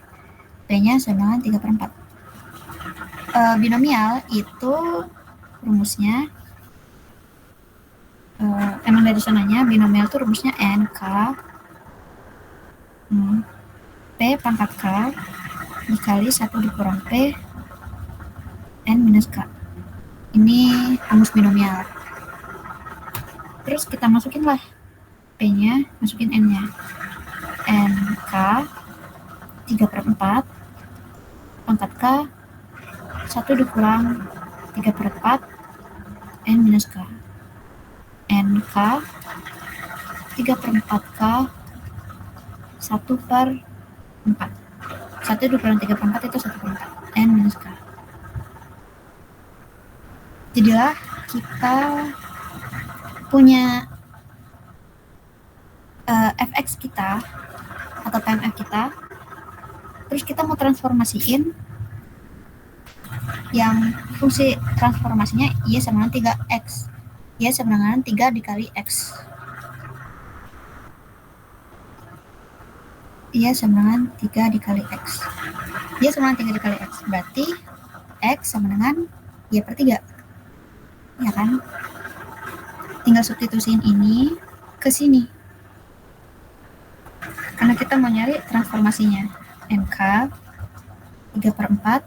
P-nya sama dengan 3/4. Binomial itu rumusnya, emang dari sananya binomial itu rumusnya NK P pangkat K dikali 1 dikurang P N minus K. Ini rumus binomial. Terus kita masukin lah P-nya, masukin N-nya. NK 3/4 pangkat K 1 dikurang 3/4 N minus K. NK 3/4 K 1/4. 1 dikurang 3/4 itu 1/4 N minus K. Jadilah kita punya fx kita atau PMF kita, terus kita mau transformasiin yang fungsi transformasinya Y sama dengan 3X. Y sama dengan 3 dikali X. Y sama dengan 3 dikali X. Y sama dengan 3 dikali X. Berarti X sama dengan Y/3. Ya kan? Tinggal substitusiin ini ke sini. Karena kita mau nyari transformasinya. NK 3/4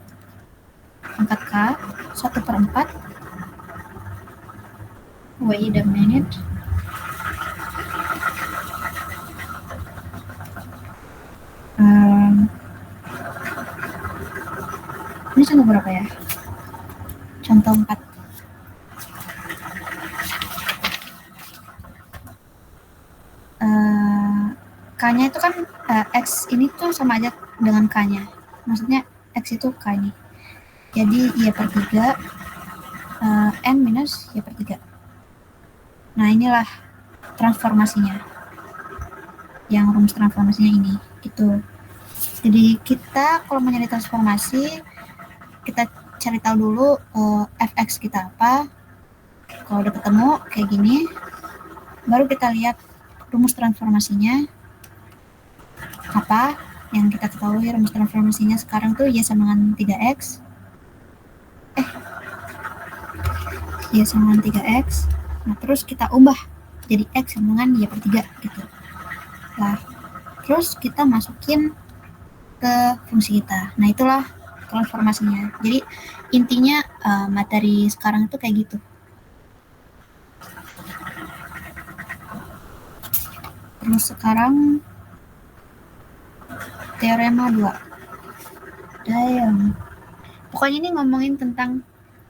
pangkat K 1/4. Wait a minute. Ini contoh berapa ya? Contoh 4. K-nya itu kan X ini tuh sama aja dengan K-nya. Maksudnya X itu K ini. Jadi Y/3 N minus Y/3. Nah, inilah transformasinya. Yang rumus transformasinya ini. Gitu. Jadi kita kalau mau nyari transformasi, kita cari tahu dulu fx kita apa. Kalau udah ketemu kayak gini, baru kita lihat rumus transformasinya apa. Yang kita ketahui rumus transformasinya sekarang tuh Y sama dengan 3X. Y sama dengan 3X. Nah, terus kita ubah jadi X sama dengan Y/3 gitu. Nah, terus kita masukin ke fungsi kita. Nah, itulah transformasinya. Jadi intinya materi sekarang itu kayak gitu. Terus sekarang teorema 2. Pokoknya ini ngomongin tentang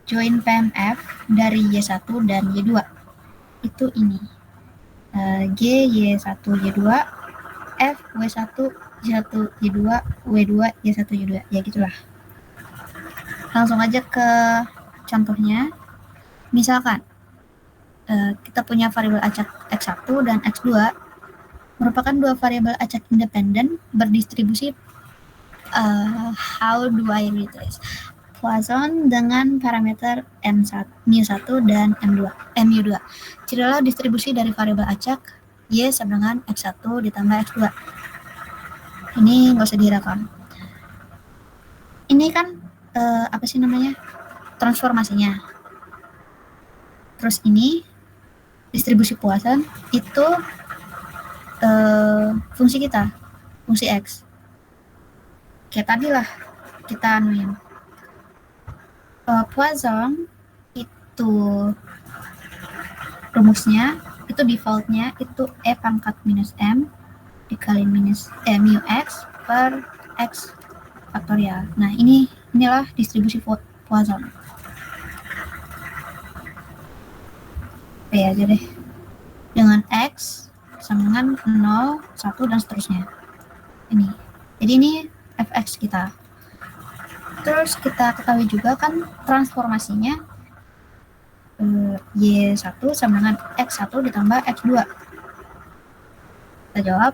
join PMF dari Y1 dan Y2. Itu ini. G, Y1, Y2, F, W1, Y1, Y2, W2, Y1, Y2. Ya gitulah. Langsung aja ke contohnya. Misalkan kita punya variabel acak X1 dan X2 merupakan dua variabel acak independen berdistribusi how do I read this? Poisson dengan parameter M1, mu1 dan mu2. Cirilah distribusi dari variabel acak Y sama dengan X1 ditambah X2. Ini nggak usah direkam. Ini kan apa sih namanya? Transformasinya. Terus ini distribusi Poisson itu fungsi kita, fungsi X. Kayak tadi lah kita anuin. Poisson itu rumusnya, itu defaultnya itu E pangkat minus M dikali minus mu X per X faktorial. Nah inilah distribusi Poisson. P aja deh. Dengan X sama dengan 0, 1, dan seterusnya. Ini. Jadi ini fx kita. Terus kita ketahui juga kan transformasinya Y1 sama dengan X1 ditambah X2. Kita jawab,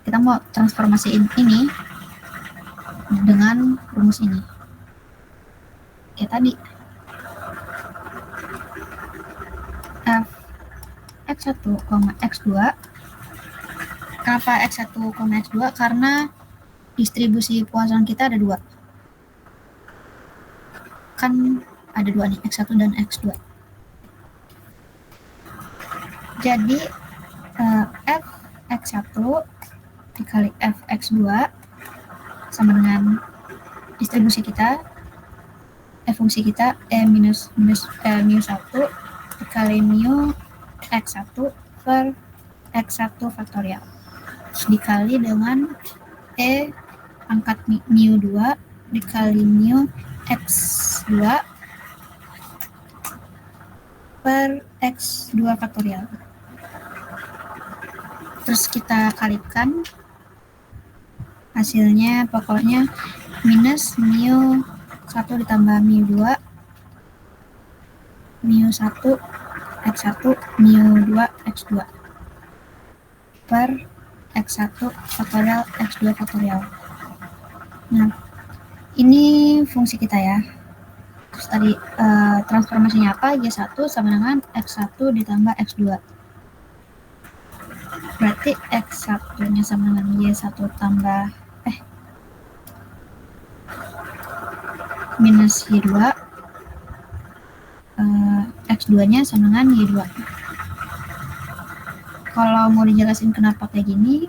kita mau transformasiin ini dengan rumus ini. Kayak tadi. F X1, X2. Kenapa X1, X2? Karena distribusi Poisson kita ada dua. Kan ada dua nih, X1 dan X2. Jadi F X1 dikali F X2 sama dengan distribusi kita, fungsi kita minus mu1 dikali mu X1 per X1 faktorial dikali dengan pangkat mu2 dikali mu X2 per X2 faktorial. Terus kita kalikan, hasilnya pokoknya minus mu1 ditambah mu2 mu1 X1 mu2 X2 per X1 faktorial X2 faktorial. Nah, ini fungsi kita ya. Terus tadi transformasinya apa? Y1 sama dengan X1 ditambah X2. Berarti X1-nya sama dengan Y1 tambah minus Y2. X2-nya sama dengan Y2. Kalau mau dijelasin kenapa kayak gini,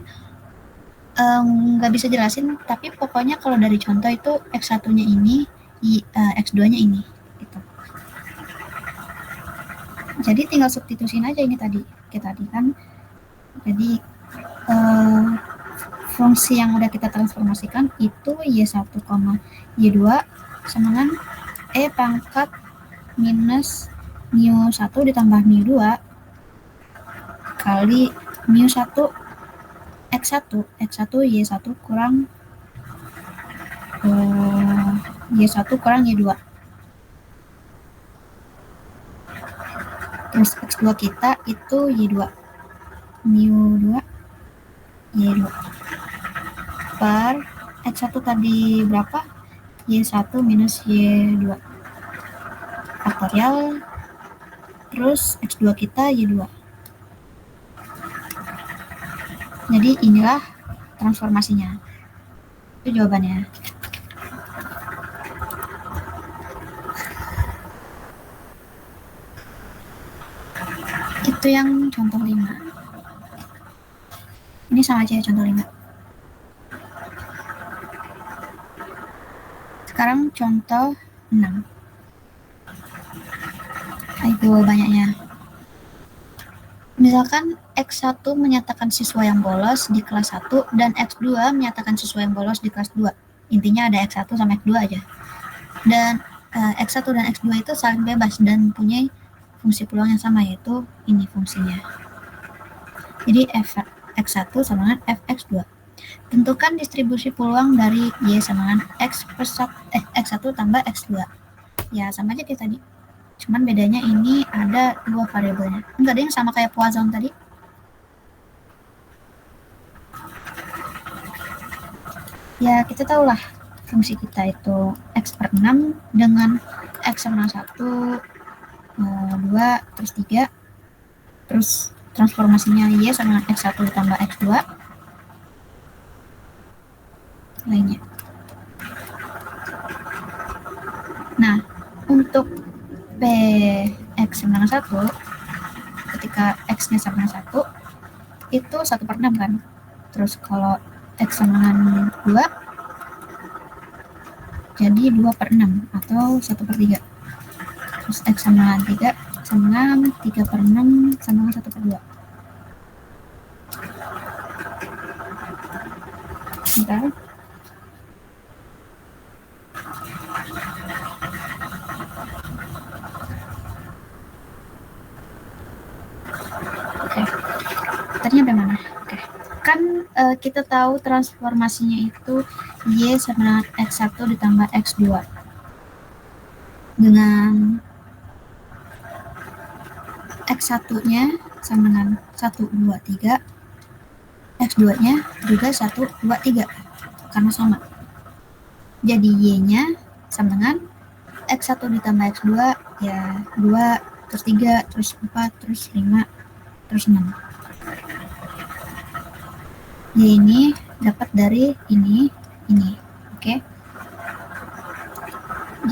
nggak bisa jelasin, tapi pokoknya kalau dari contoh itu X1-nya ini, X2-nya ini. Gitu. Jadi tinggal substitusin aja ini tadi. Kayak tadi kan. Jadi fungsi yang udah kita transformasikan itu Y1, Y2 sama dengan E pangkat minus mu1 ditambah mu2 kali mu1 X1 Y1 kurang Y1 kurang Y2. Terus X2 kita itu Y2 mu2 Y2 per X1 tadi berapa? Y1 minus Y2 faktorial, terus X2 kita Y2. Jadi inilah transformasinya. Itu jawabannya. Itu yang contoh 5. Ini sama aja ya contoh 5. Sekarang contoh 6. Ayo banyaknya. Misalkan X1 menyatakan siswa yang bolos di kelas 1 dan X2 menyatakan siswa yang bolos di kelas 2. Intinya ada X1 sama X2 aja. Dan X1 dan X2 itu saling bebas dan punya fungsi peluang yang sama, yaitu ini fungsinya. Jadi X1 sama dengan Fx2. Tentukan distribusi peluang dari Y sama dengan X1 tambah X2. Ya sama aja kayak tadi. Cuman bedanya ini ada dua variabelnya. Enggak ada yang sama kayak Poisson tadi. Ya kita tahulah fungsi kita itu X per 6 dengan X sama 1, 2, terus 3. Terus transformasinya Y sama X1 ditambah X2. Lainnya. Nah, untuk Px sama dengan 1, ketika X-nya sama dengan 1, itu 1 per 6 kan. Terus kalau X sama dengan 2, jadi 2 per 6 atau 1 per 3. Terus X sama dengan 3 sama dengan 3 per 6 sama dengan 1 per 2. Bentar. Oke. Tadinya sampai mana? Oke. Kan kita tahu transformasinya itu Y sama X1 ditambah X2 dengan X1-nya sama dengan 1, 2, 3, X2-nya juga 1, 2, 3 karena sama. Jadi Y-nya sama dengan X1 ditambah X2 ya 2, terus 3, terus 4, terus 5, terus 6. Y ini dapat dari ini. Oke.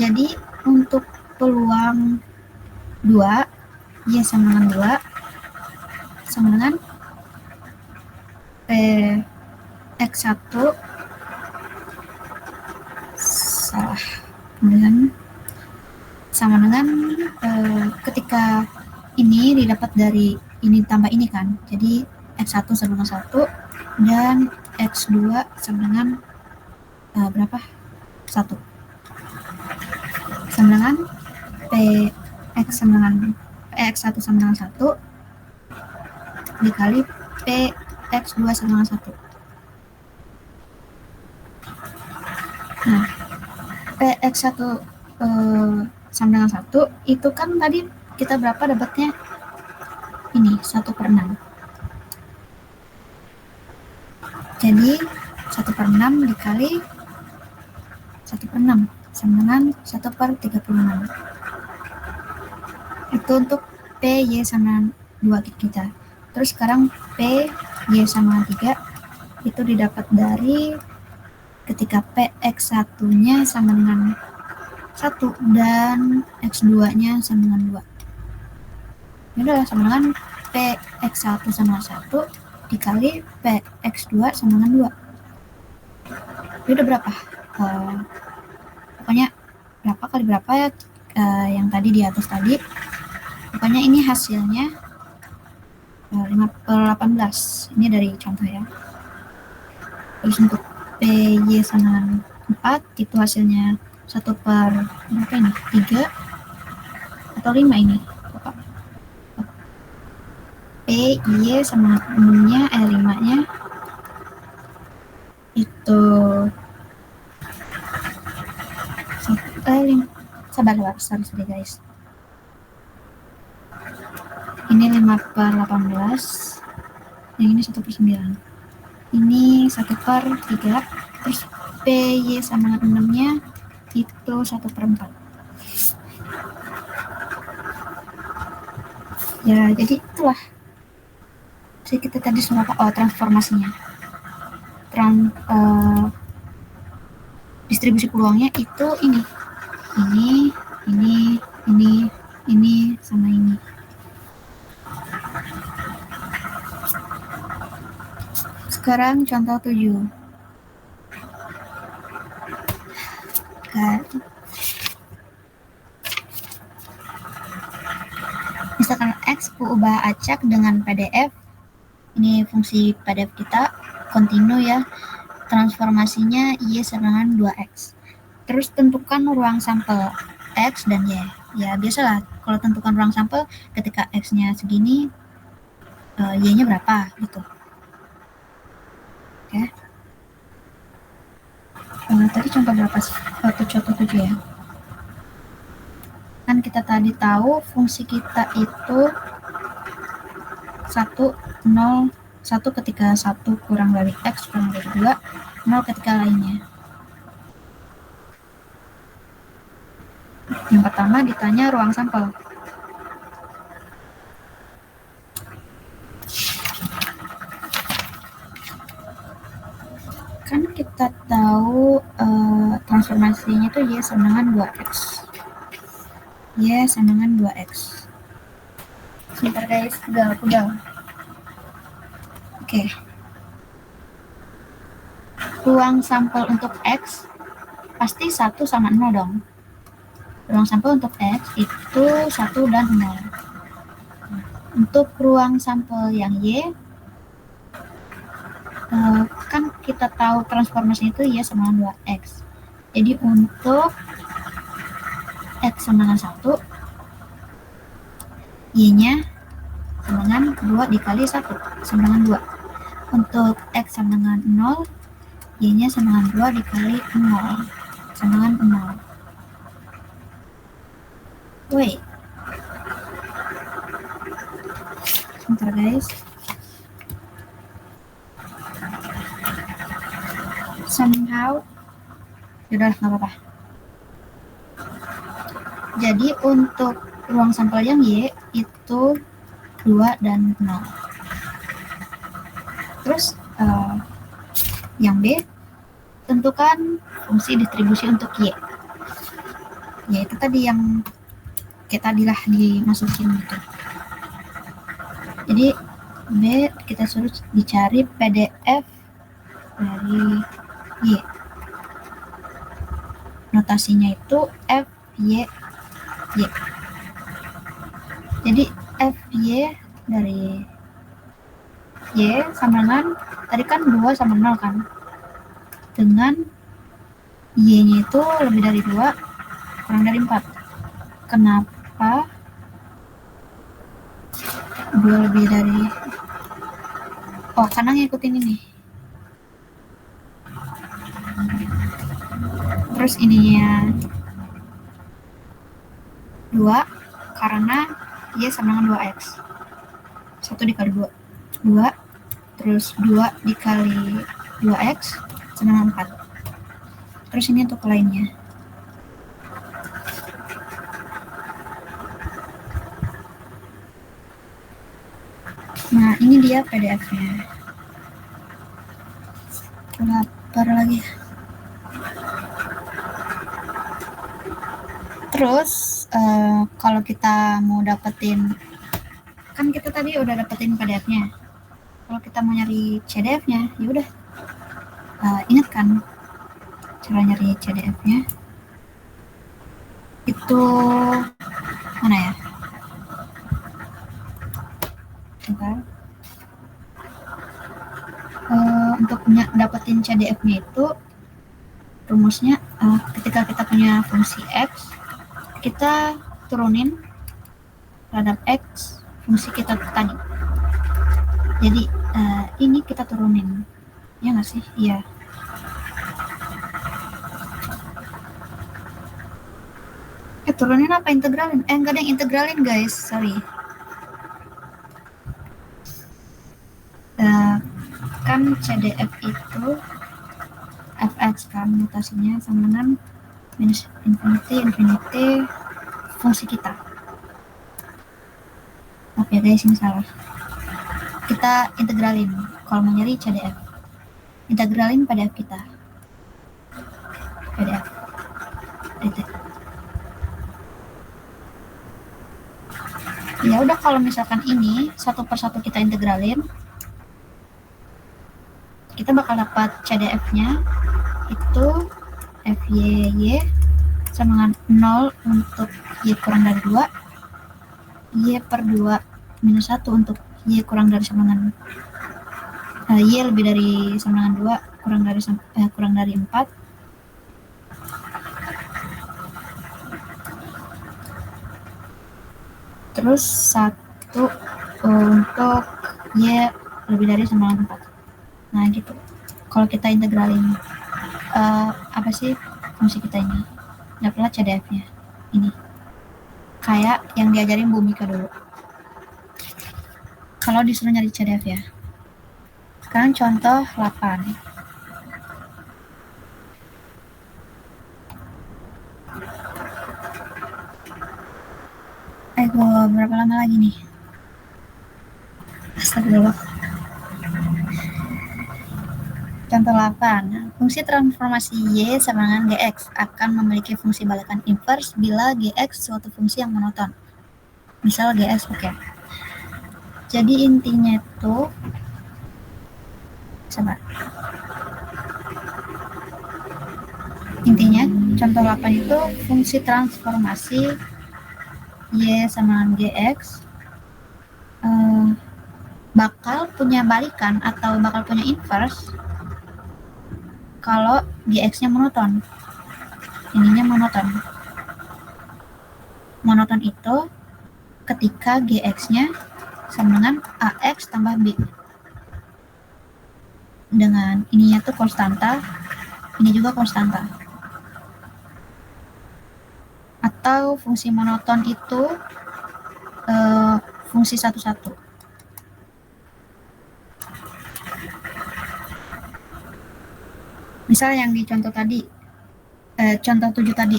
Jadi untuk peluang 2, Y sama dengan 2 sama dengan X1 salah. Kemudian sama dengan ketika ini didapat dari ini tambah ini kan. Jadi X1 sama dengan 1 dan X2 sama dengan berapa? 1. Sama dengan X1 sama dengan 1 dikali Px2 sama dengan 1. Nah, Px1 sama dengan 1 itu kan tadi kita berapa dapatnya? Ini 1 per 6. Jadi 1 per 6 dikali 1 per 6 sama dengan 1 per 36. Itu untuk PY sama 2 kita. Terus sekarang PY sama 3 itu didapat dari ketika Px1-nya sama dengan 1 dan X2-nya sama dengan 2. Ini adalah sama dengan Px1 sama 1 dikali Px2 sama dengan 2. Ini udah berapa? Pokoknya berapa kali berapa ya yang tadi di atas tadi. Pokoknya ini hasilnya 18. Ini dari contoh ya. Terus untuk PY sama 4 itu hasilnya 1 per berapa ini? 3 atau 5 ini? PY sama 6-nya 5-nya itu sabar sorry guys. Ini 5 per 18, yang ini 1 per 9. Ini 1 per 3, terus PY sama 6-nya itu 1 per 4. Ya, jadi itulah. Jadi kita tadi semua transformasinya. Distribusi peluangnya itu ini sama ini. Sekarang contoh 7. Misalkan X X ku ubah acak dengan PDF. Ini fungsi PDF kita, continue ya. Transformasinya Y sama dengan 2X. Terus tentukan ruang sampel X dan Y. Ya biasalah, kalau tentukan ruang sampel ketika X-nya segini, Y-nya berapa gitu. Oke. Tadi contoh berapa sih? Contoh 7 ya. Kan kita tadi tahu fungsi kita itu 1, 0, 1 ketika 1 kurang dari X kurang dari 2, 0 ketika lainnya. Yang pertama ditanya ruang sampel. Kan kita tahu transformasinya itu Y sama dengan 2X. Y sama dengan 2X. Sebentar guys, pegal. Oke. Ruang sampel untuk X pasti 1 sama 0 dong. Ruang sampel untuk X itu 1 dan 0. Untuk ruang sampel yang Y, kan kita tahu transformasi itu Y sama dengan 2X. Jadi untuk X sama dengan 1, Y-nya sama dengan 2 dikali 1, sama dengan 2. Untuk X sama dengan 0, Y-nya sama dengan 2 dikali 0, sama dengan 0. Wait. Sebentar guys. Somehow, yaudah nggak apa-apa. Jadi untuk ruang sampel yang Y itu 2 dan 0. Terus yang B, tentukan fungsi distribusi untuk Y. Ya itu tadi yang kayak tadilah dimasukin gitu. Jadi B kita suruh dicari PDF dari Y. Notasinya itu F, Y, Y. Jadi F, Y dari Y sama dengan, tadi kan 2 sama 0 kan. Dengan Y-nya itu lebih dari 2, kurang dari 4. Kenapa 2 lebih dari, oh karena ngikutin ini. Terus ininya 2 karena Y sama dengan 2X. 1 dikali 2, 2. Terus 2 dikali 2X sama dengan 4. Terus ini untuk lainnya. Nah, ini dia PDF-nya. Lapar lagi. Terus kalau kita mau dapetin, kan kita tadi udah dapetin PDF-nya. Kalau kita mau nyari CDF-nya, ya udah. Ingat kan cara nyari CDF-nya? Itu mana ya? Bentar. Untuk dapetin CDF-nya itu rumusnya ketika kita punya fungsi X, kita turunin terhadap X fungsi kita tadi. Jadi ini kita turunin, ya nggak sih? Iya. Turunin apa integralin? Nggak ada yang integralin guys, sorry. Kan CDF itu fx kan mutasinya sama dengan minus infinity fungsi kita. Maaf ya guys, ini salah. Kita integralin kalau mau nyari CDF. Integralin PDF kita. PDF. Ya udah, kalau misalkan ini satu persatu kita integralin, kita bakal dapat CDF-nya itu FYY sama dengan 0 untuk Y kurang dari 2, Y per 2 minus 1 untuk Y kurang dari sama dengan Y lebih dari sama dengan 2 kurang dari 4. Terus 1 untuk Y lebih dari sama dengan 4. Nah gitu. Kalau kita integralin apa sih fungsi kita ini, dapatlah CDF-nya ini, kayak yang diajarin Bu Mika dulu kalau disuruh nyari CDF ya. Sekarang contoh 8. Berapa lama lagi nih? Astagfirullah. Contoh 8. Fungsi transformasi Y sama dengan Gx akan memiliki fungsi balikan inverse bila Gx suatu fungsi yang monoton. Misal Gx, oke. Jadi intinya itu sabar. Intinya contoh 8 itu fungsi transformasi Y sama dengan Gx bakal punya balikan atau bakal punya inverse kalau Gx-nya monoton. Ininya monoton. Monoton itu ketika Gx-nya sama dengan AX tambah B. Dengan ininya tuh konstanta, ini juga konstanta. Atau fungsi monoton itu fungsi satu-satu. Misal yang di contoh tadi, contoh 7 tadi,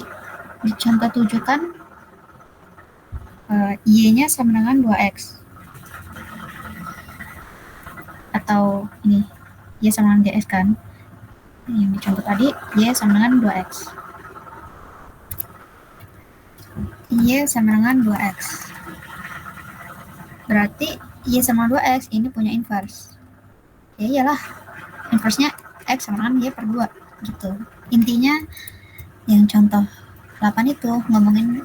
di contoh 7 kan Y-nya sama dengan 2X. Atau ini, Y sama dengan GX kan. Yang di contoh tadi, Y sama dengan 2X. Y sama dengan 2X. Berarti Y sama 2X ini punya inverse. Ya iyalah, inverse-nya X sama dengan Y per 2 gitu. Intinya yang contoh 8 itu ngomongin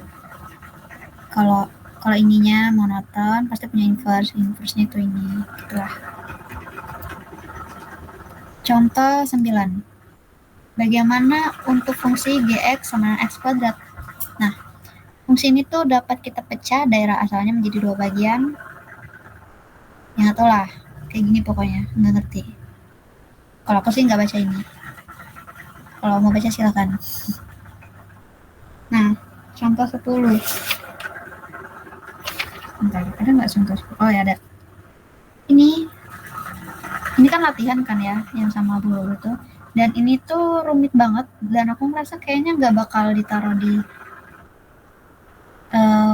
kalau ininya monoton pasti punya inverse-nya itu ini gitulah. Contoh 9. Bagaimana untuk fungsi Gx sama X kuadrat? Nah, fungsi ini tuh dapat kita pecah daerah asalnya menjadi 2 bagian. Ya nggak tau lah, kayak gini pokoknya, nggak ngerti. Kalau aku sih nggak baca ini. Kalau mau baca silakan. Nah, contoh 10. Bentar, ada nggak contoh 10? Oh ya ada. Ini kan latihan kan ya, yang sama dulu tuh. Dan ini tuh rumit banget, dan aku ngerasa kayaknya nggak bakal ditaruh di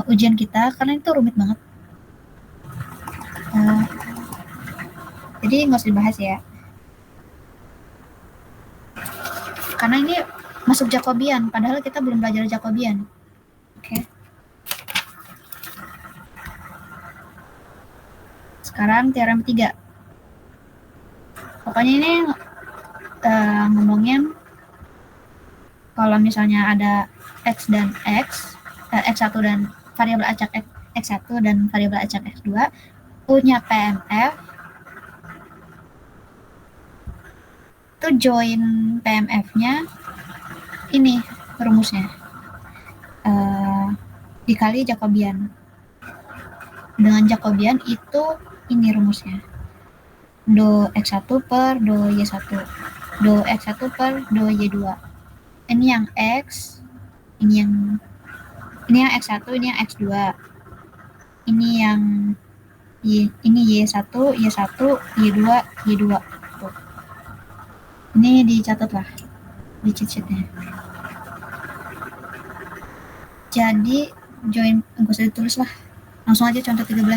ujian kita, karena itu rumit banget. Jadi nggak usah dibahas ya. Karena ini masuk Jacobian, padahal kita belum belajar Jacobian. Oke. Sekarang teorem 3. Pokoknya ini ngomongin kalau misalnya ada X dan X1 dan variabel acak X1 dan variabel acak X2 punya PMF, itu join PMF-nya ini rumusnya dikali Jacobian. Dengan Jacobian itu ini rumusnya, do X1 per do Y1, do X1 per do Y2. Ini yang X, ini yang X1, ini yang X2, ini yang ini Y1, Y1, Y2, Y2. Tuh. Ini dicatat lah di cheat sheet-nya. Jadi join, enggak usah ditulis lah, langsung aja contoh 13.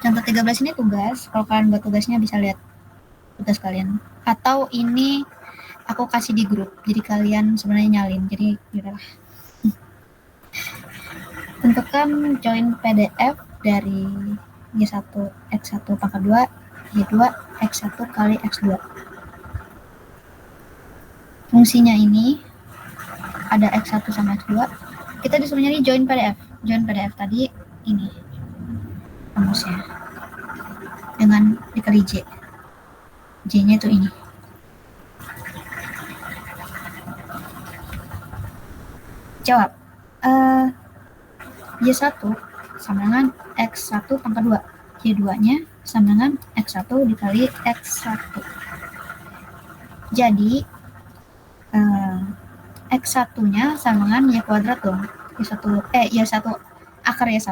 Contoh 13 ini tugas, kalau kalian buat tugasnya bisa lihat tugas kalian. Atau ini aku kasih di grup, jadi kalian sebenarnya nyalin, jadi yaudahlah. Tentukan join PDF dari Y1 X1 pangkat 2, Y2 X1 kali X2. Fungsinya ini ada X1 sama X2. Kita disuruh nyari join PDF. Join PDF tadi ini. rumusnya dengan dikali J. J-nya itu ini. Jawab. Y1 sama dengan X1 pangkat 2. Y2-nya sama dengan X1 dikali X1. Jadi, X1-nya sama dengan Y kuadrat dong. Y1 akar Y1.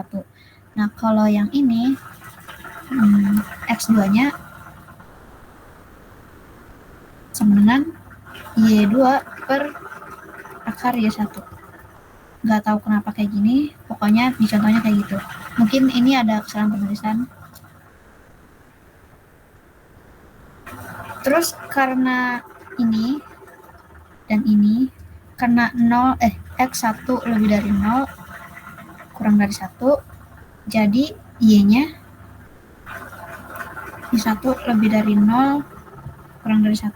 Nah, kalau yang ini, X2-nya sama dengan Y2 per akar Y1. Nggak tahu kenapa kayak gini, pokoknya di contohnya kayak gitu. Mungkin ini ada kesalahan penulisan. Terus karena ini dan ini, karena X1 lebih dari 0 kurang dari 1, jadi Y-nya Y1 lebih dari 0 kurang dari 1.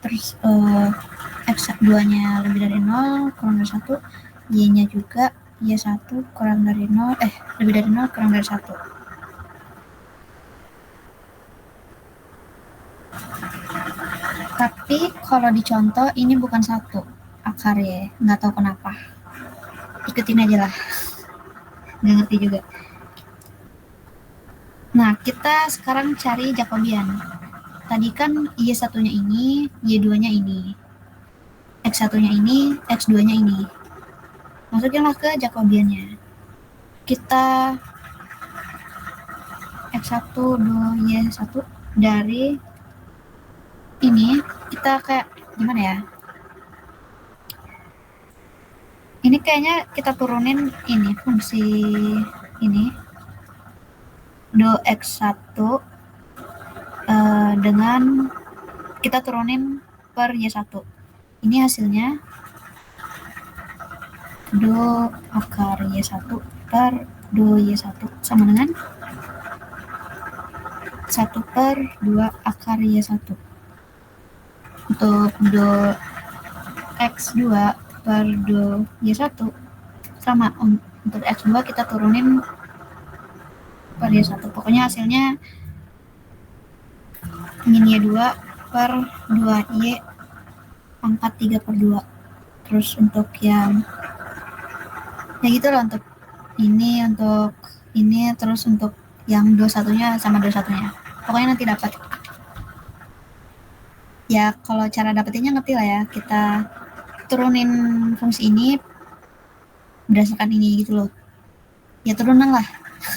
Terus X2-nya lebih dari 0 kurang dari 1, Y-nya juga Y1 kurang dari 0, lebih dari 0 kurang dari 1. Tapi kalau dicontoh ini bukan 1 akar ya, nggak tahu kenapa. Ikutin aja lah. Nggak ngerti juga. Nah, kita sekarang cari Jacobian. Tadi kan Y1-nya ini, Y2-nya ini. X1-nya ini, X2-nya ini. Masukinlah ke Jacobiannya. Kita X1 Y1 dari ini, kita kayak gimana ya? Ini kayaknya kita turunin ini fungsi ini do X1 dengan kita turunin per Y1. Ini hasilnya do akar Y1 per do Y1 sama dengan 1 per 2 akar Y1. Untuk do X2 per do Y1 sama. Untuk X2 kita turunin per Y1. Pokoknya hasilnya min Y2 per 2Y pangkat 3 per 2. Terus untuk yang ya gitu lah, untuk ini, terus untuk yang 21-nya sama 21-nya. Pokoknya nanti dapat. Ya, kalau cara dapetinnya ngerti lah ya. Kita turunin fungsi ini berdasarkan ini gitu loh. Ya turunan lah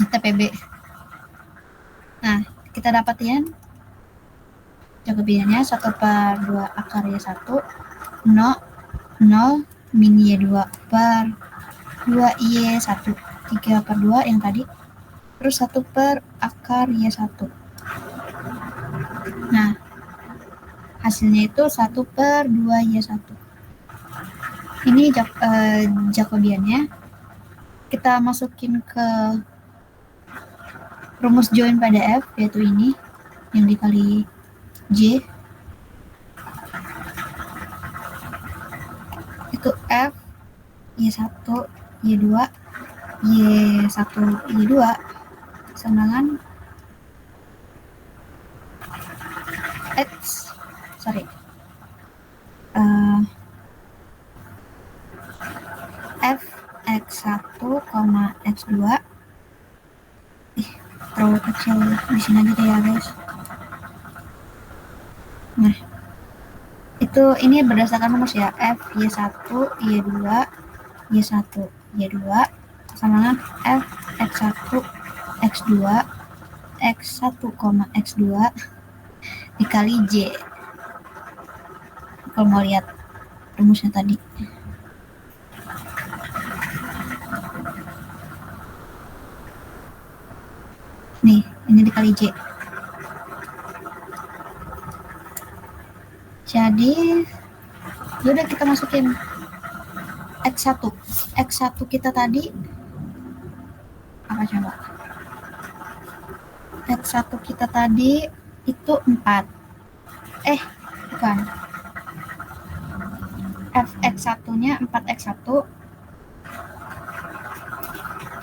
TPB. Nah, kita dapatin Jacobiannya 1 per 2 akar Y1 0 min Y2 per 2Y1 3 per 2 yang tadi, terus 1 per akar Y1. Nah, hasilnya itu 1 per 2Y1. Ini Jacobiannya. Kita masukin ke rumus join pada F, yaitu ini yang dikali J. Itu F Y1 Y2 Y1 Y2 sama dengan F X1, X2. Terlalu kecil, di sini aja deh ya guys. Nah, itu ini berdasarkan rumus ya. F Y1 Y2 Y1 Y2 sama dengan F X1 X2 X1, X2 dikali J. Kalau mau lihat rumusnya tadi. Nih, ini dikali J. Jadi, udah kita masukin X1. X1 kita tadi apa coba? X1 kita tadi itu 4. Bukan. Fx1-nya 4x1.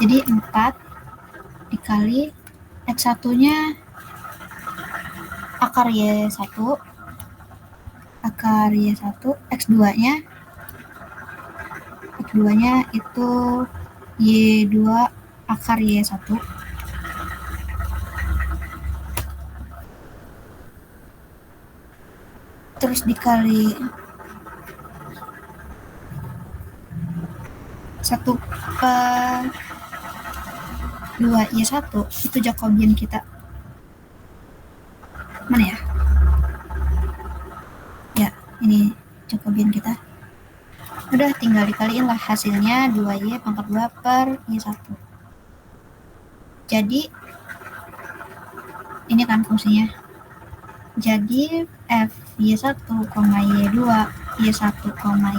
Jadi 4 dikali X1-nya akar Y1, X2-nya itu Y2 akar Y1. Terus dikali 1/2Y1, itu Jacobian kita. Mana ya? Ya, ini Jacobian kita. Udah tinggal dikaliin lah hasilnya 2Y pangkat 2 per Y1. Jadi ini kan fungsinya. Jadi F Y1, Y2 Y1,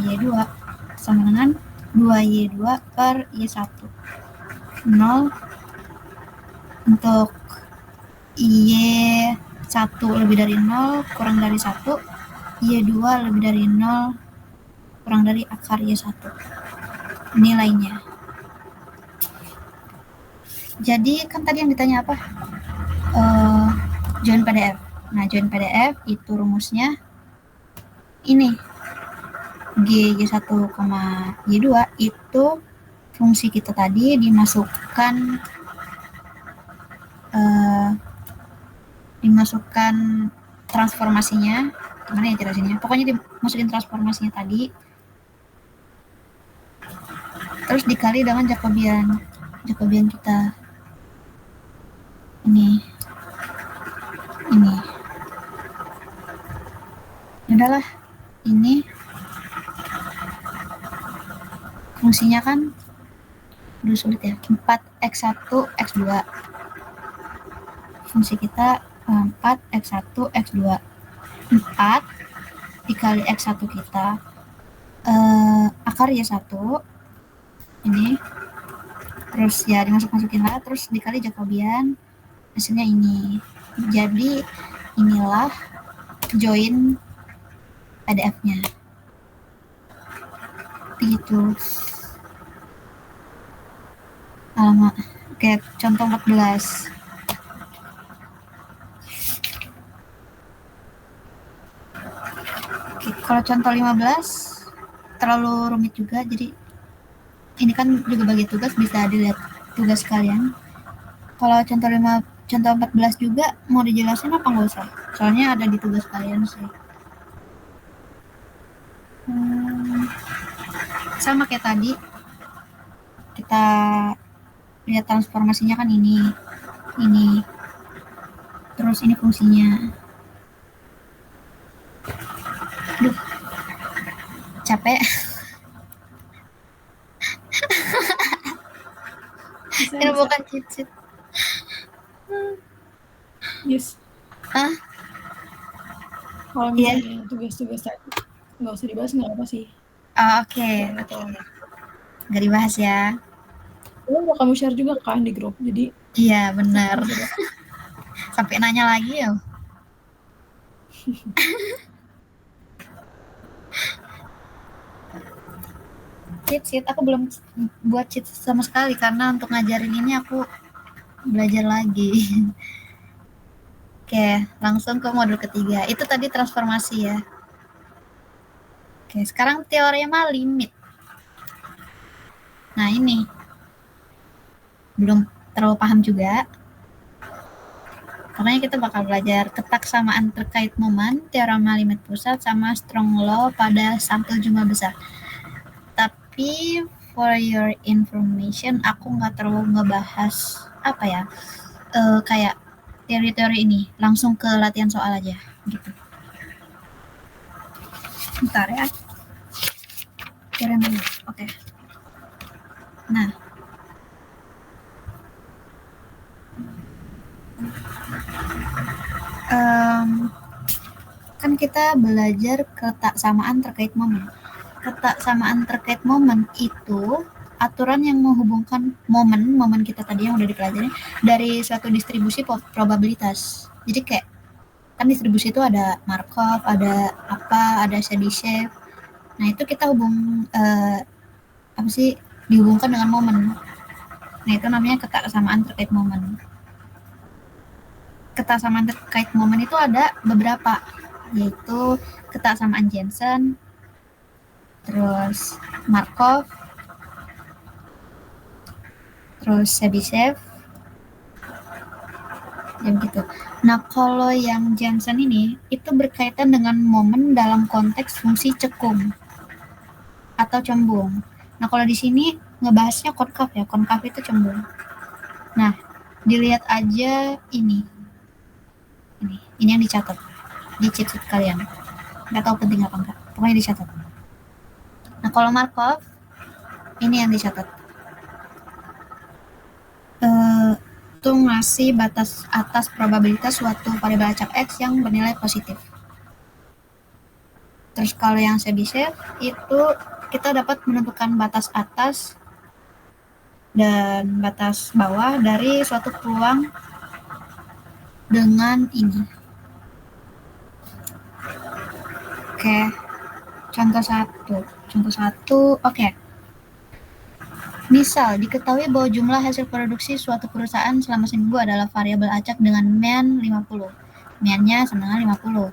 Y2 sama dengan 2Y2 per Y1. 0 untuk Y1 lebih dari 0 kurang dari 1, Y2 lebih dari 0 kurang dari akar Y1 nilainya. Jadi kan tadi yang ditanya apa? Join PDF. Nah, join PDF itu rumusnya ini. G1, Y2 itu fungsi kita tadi dimasukkan transformasinya. Gimana ya jelasinnya? Pokoknya dimasukin transformasinya tadi. Terus dikali dengan Jacobian kita. Ini. Udahlah, ini fungsinya kan udah sulit ya, 4x1 x2. Fungsi kita 4x1 x2. 4 dikali x1 kita akar Y1 ini, terus ya dimasukin lah, terus dikali Jacobian, hasilnya ini. Jadi inilah join PDF-nya. Begitu. Alamak. Oke, contoh 14. Oke, kalau contoh 15 terlalu rumit juga, jadi ini kan juga bagi tugas, bisa dilihat tugas kalian. Kalau contoh 14 juga mau dijelasin apa nggak usah? Soalnya ada di tugas kalian sih. Sama kayak tadi, kita lihat transformasinya kan ini, terus ini fungsinya. Aduh, capek. Ini bukan cheat sheet. Yes. Hah? Kalau misalnya tugas-tugas tadi nggak usah dibahas, nggak apa sih. Oke. Nggak dibahas ya. Udah kamu share juga kan di grup, jadi Iya, benar. Sampai nanya lagi ya. Cheat sheet, aku belum buat cheat sama sekali karena untuk ngajarin ini aku belajar lagi. Oke, langsung ke modul ketiga. Itu tadi transformasi ya. Oke, sekarang teorema limit. Nah, ini belum terlalu paham juga. Makanya kita bakal belajar ketaksamaan terkait momen, teorema limit pusat, sama strong law pada sampel jumlah besar. Tapi for your information, aku nggak terlalu ngebahas apa ya, kayak teori-teori ini. Langsung ke latihan soal aja, gitu. Bentar ya. Teorema limit, oke. Nah, kan kita belajar ketaksamaan terkait momen. Ketaksamaan terkait momen itu aturan yang menghubungkan momen kita tadi yang udah dipelajari dari suatu distribusi probabilitas. Jadi kayak kan distribusi itu ada Markov, ada Chebyshev. Nah, itu kita dihubungkan dengan momen. Nah, itu namanya kesamaan terkait momen. Kesamaan terkait momen itu ada beberapa, yaitu kesamaan Jensen, terus Markov, terus Chebyshev, yang gitu. Nah, kalau yang Jensen ini itu berkaitan dengan momen dalam konteks fungsi cekung atau cembung. Nah, kalau di sini ngebahasnya konkav ya, konkav itu cembung. Nah, dilihat aja ini yang dicatat di cheat sheet kalian. Nggak tahu penting apa enggak, pokoknya dicatat. Nah, kalau Markov ini yang dicatat. Itu ngasih batas atas probabilitas suatu variabel acak X yang bernilai positif. Terus kalau yang Chebyshev itu kita dapat menentukan batas atas dan batas bawah dari suatu peluang dengan ini. Oke, contoh satu, oke. Misal, diketahui bahwa jumlah hasil produksi suatu perusahaan selama seminggu adalah variabel acak dengan mean 50. Mean-nya sama dengan 50.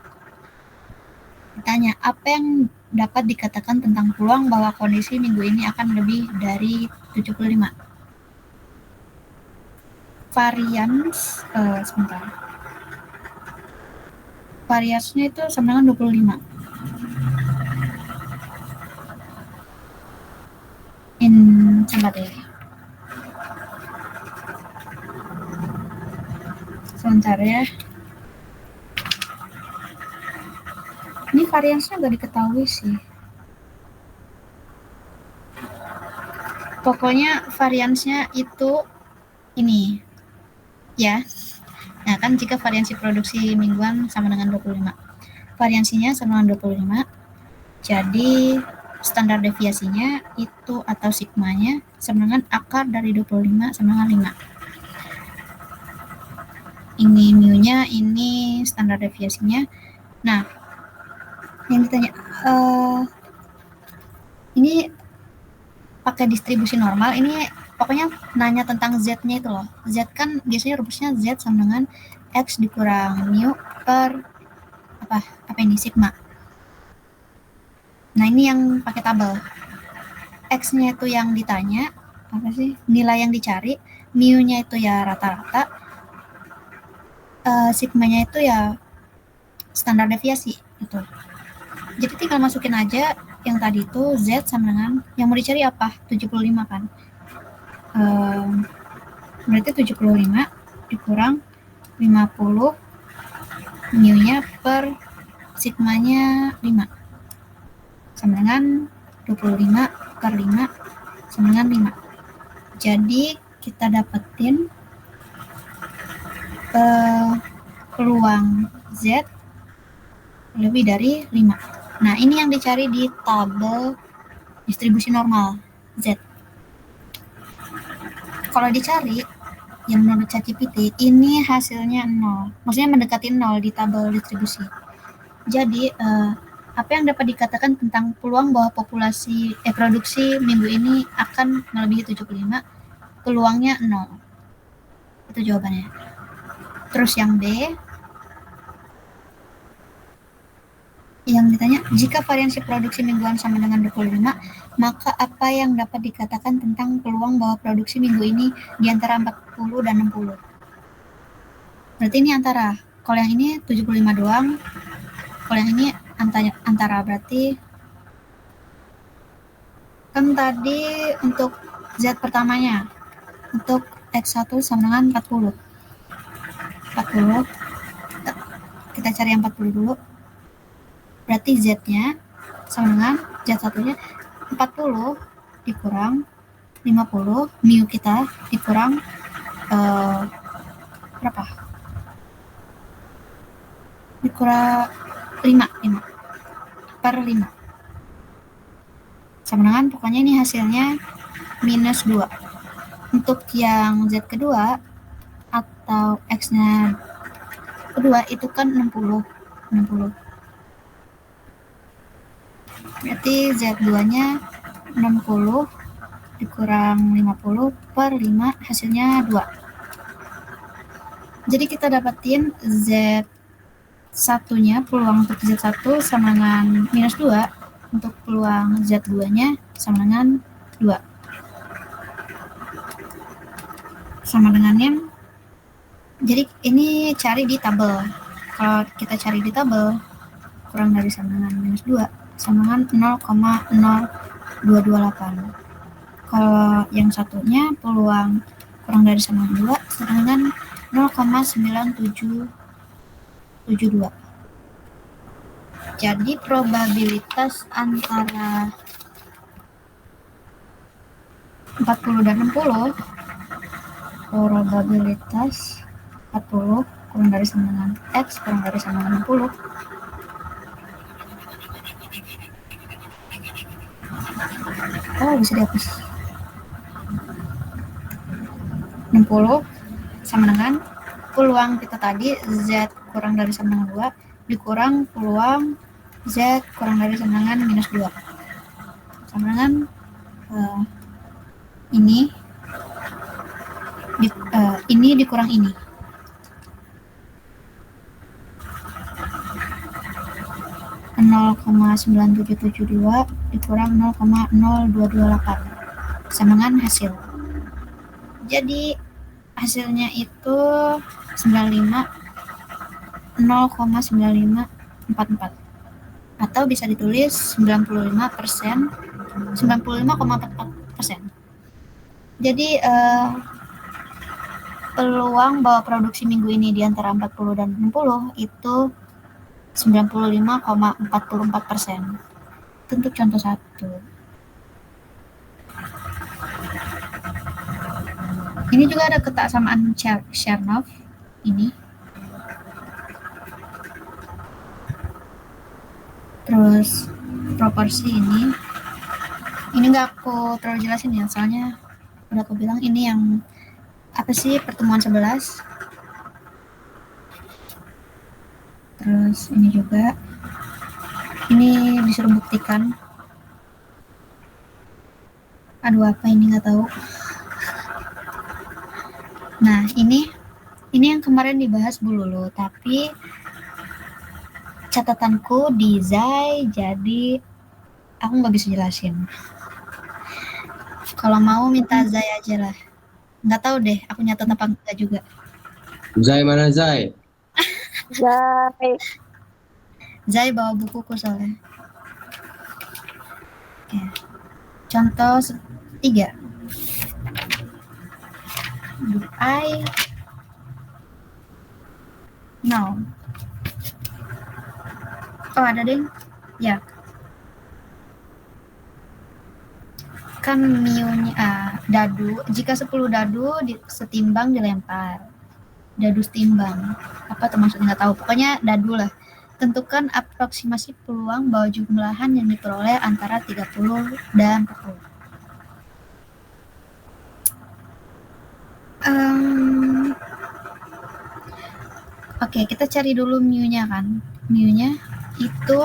Ditanya, apa yang dapat dikatakan tentang peluang bahwa kondisi minggu ini akan lebih dari 75? Varians, sebentar. Variansnya itu sama dengan 25. Sebentar deh. Sebentar ya. Ini variansnya nggak diketahui sih. Pokoknya variansnya itu ini. Ya. Nah, kan jika variansi produksi mingguan sama dengan 25. Variansinya sama dengan 25. Jadi standar deviasinya itu atau sigmanya sama dengan akar dari 25 sama dengan 5. Ini mu-nya, ini standar deviasinya. Nah, yang ditanya, ini pakai distribusi normal, ini pokoknya nanya tentang Z-nya itu loh. Z kan biasanya rumusnya Z sama dengan X dikurang mu per apa ini, sigma. Nah, ini yang pakai tabel. X-nya itu yang ditanya, apa sih? Nilai yang dicari, mu-nya itu ya rata-rata, sigma-nya itu ya standar deviasi gitu. Jadi tinggal masukin aja yang tadi itu Z sama dengan yang mau dicari apa? 75 kan. Berarti 75 dikurang 50 mu-nya per sigma-nya 5. Sama dengan 25 per 5 sama dengan 5. Jadi kita dapetin peluang Z lebih dari 5. Nah, ini yang dicari di tabel distribusi normal Z. Kalau dicari yang menurut ChatGPT, ini hasilnya 0. Maksudnya mendekati 0 di tabel distribusi. Jadi, apa yang dapat dikatakan tentang peluang bahwa produksi minggu ini akan melebihi 75? Peluangnya 0. Itu jawabannya. Terus yang B, yang ditanya, jika variansi produksi mingguan sama dengan 25, maka apa yang dapat dikatakan tentang peluang bahwa produksi minggu ini di antara 40 dan 60? Berarti ini antara. Kalau yang ini 75 doang, kalau yang ini antara, berarti kan tadi untuk Z pertamanya, untuk X1 sama dengan 40. Kita cari yang 40 dulu. Berarti Z-nya sama dengan Z1-nya 40 dikurang 50, mu kita dikurang berapa? Dikurang 5 per 5. Sama dengan, pokoknya ini hasilnya minus 2. Untuk yang Z kedua atau X-nya kedua itu kan 60. Berarti Z2-nya 60 dikurang 50 per 5 hasilnya 2. Jadi kita dapetin Z1-nya, peluang untuk Z1 sama dengan minus 2, untuk peluang Z2-nya sama dengan 2. Sama dengannya, jadi ini cari di tabel. Kalau kita cari di tabel, kurang dari sama dengan minus 2 sama dengan 0,0228. Kalau yang satunya peluang kurang dari sama dengan 2 sama dengan 0,9772. Jadi probabilitas antara 40 dan 60, probabilitas 40 kurang dari sama dengan X kurang dari sama dengan 60, bisa dihapus. 60 sama dengan peluang kita tadi Z kurang dari sama dengan 2 dikurang peluang Z kurang dari sama dengan minus 2 sama dengan ini dikurang ini. Nol koma 9772 dikurang 0,0228 sama dengan hasil. Jadi hasilnya itu 0,9544 atau bisa ditulis 95,44%. Jadi peluang bahwa produksi minggu ini di antara 40 dan 60 itu 95,44%. Untuk contoh 1. Ini juga ada kesamaan Chernoff ini. Terus proporsi ini nggak aku terlalu jelasin ya, soalnya udah aku bilang ini yang apa sih pertemuan 11. Terus ini juga, ini disuruh buktikan. Aduh, apa ini nggak tahu. Nah, ini yang kemarin dibahas Bu Lulu, tapi catatanku di Zai, jadi aku nggak bisa jelasin. Kalau mau minta Zai aja lah. Nggak tahu deh, aku nyatet apa enggak juga. Zai mana Zai? Zai bawa bukuku soalnya. Oke. Contoh 3. Do I know? Oh, ada deh. Ya. Kan miunya dadu, jika 10 dadu setimbang dilempar. Dadu setimbang. Apa termasuk nggak tahu. Pokoknya dadu lah. Tentukan aproksimasi peluang bahwa jumlahan yang diperoleh antara 30 dan 40. Oke, kita cari dulu mu-nya kan. Mu-nya itu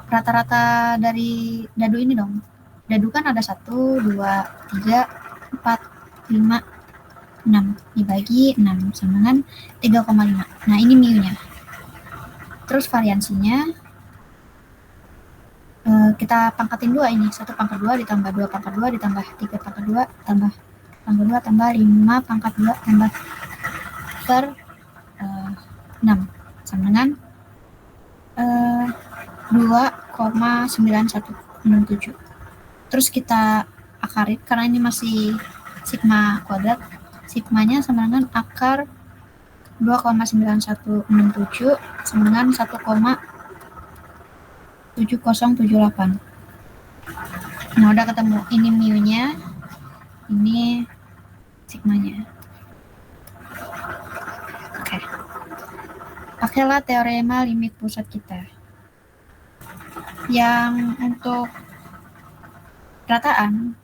rata-rata dari dadu ini dong. Dadu kan ada 1, 2, 3, 4, 5, 6. Dibagi 6 sama dengan 3,5. Nah, ini mu-nya. Terus variansinya kita pangkatin 2 ini. 1 pangkat 2 ditambah 2 pangkat 2 ditambah 3 pangkat 2 tambah pangkat 2 tambah 5 pangkat 2 tambah per 6 sama dengan 2,9167. Terus kita akarin karena ini masih sigma kuadrat. Sigmanya sama dengan akar 2,9167 sama dengan 1,7078. Nah, udah ketemu. Ini mu-nya, ini sigmanya. Oke. Pakailah teorema limit pusat kita. Yang untuk rataan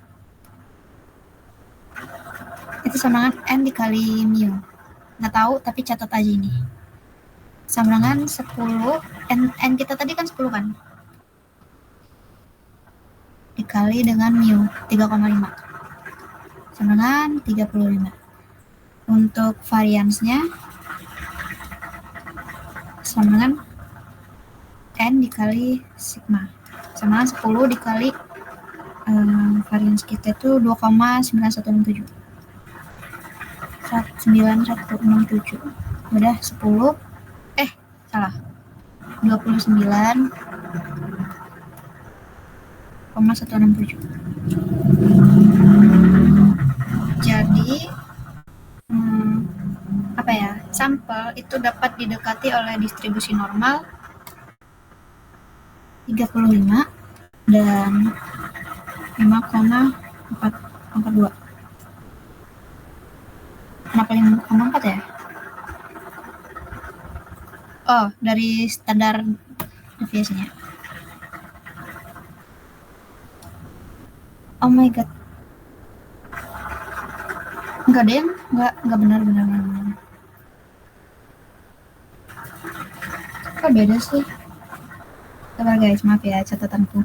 itu sama dengan n dikali mu. Nggak tahu, tapi catat aja ini. Sama dengan 10, n kita tadi kan 10 kan? dikali dengan mu 3,5 sama dengan 35. Untuk variansnya sama dengan n dikali sigma sama dengan 10 dikali varians kita itu 2,9167 udah 10 salah 29,167. Jadi sampel itu dapat didekati oleh distribusi normal 35 dan 5,42. Kenapa 5,4 ya? Oh, dari standar deviasinya. Oh my god. Enggak deh, enggak benar. Kok beda sih? Sabar guys, maaf ya catatanku.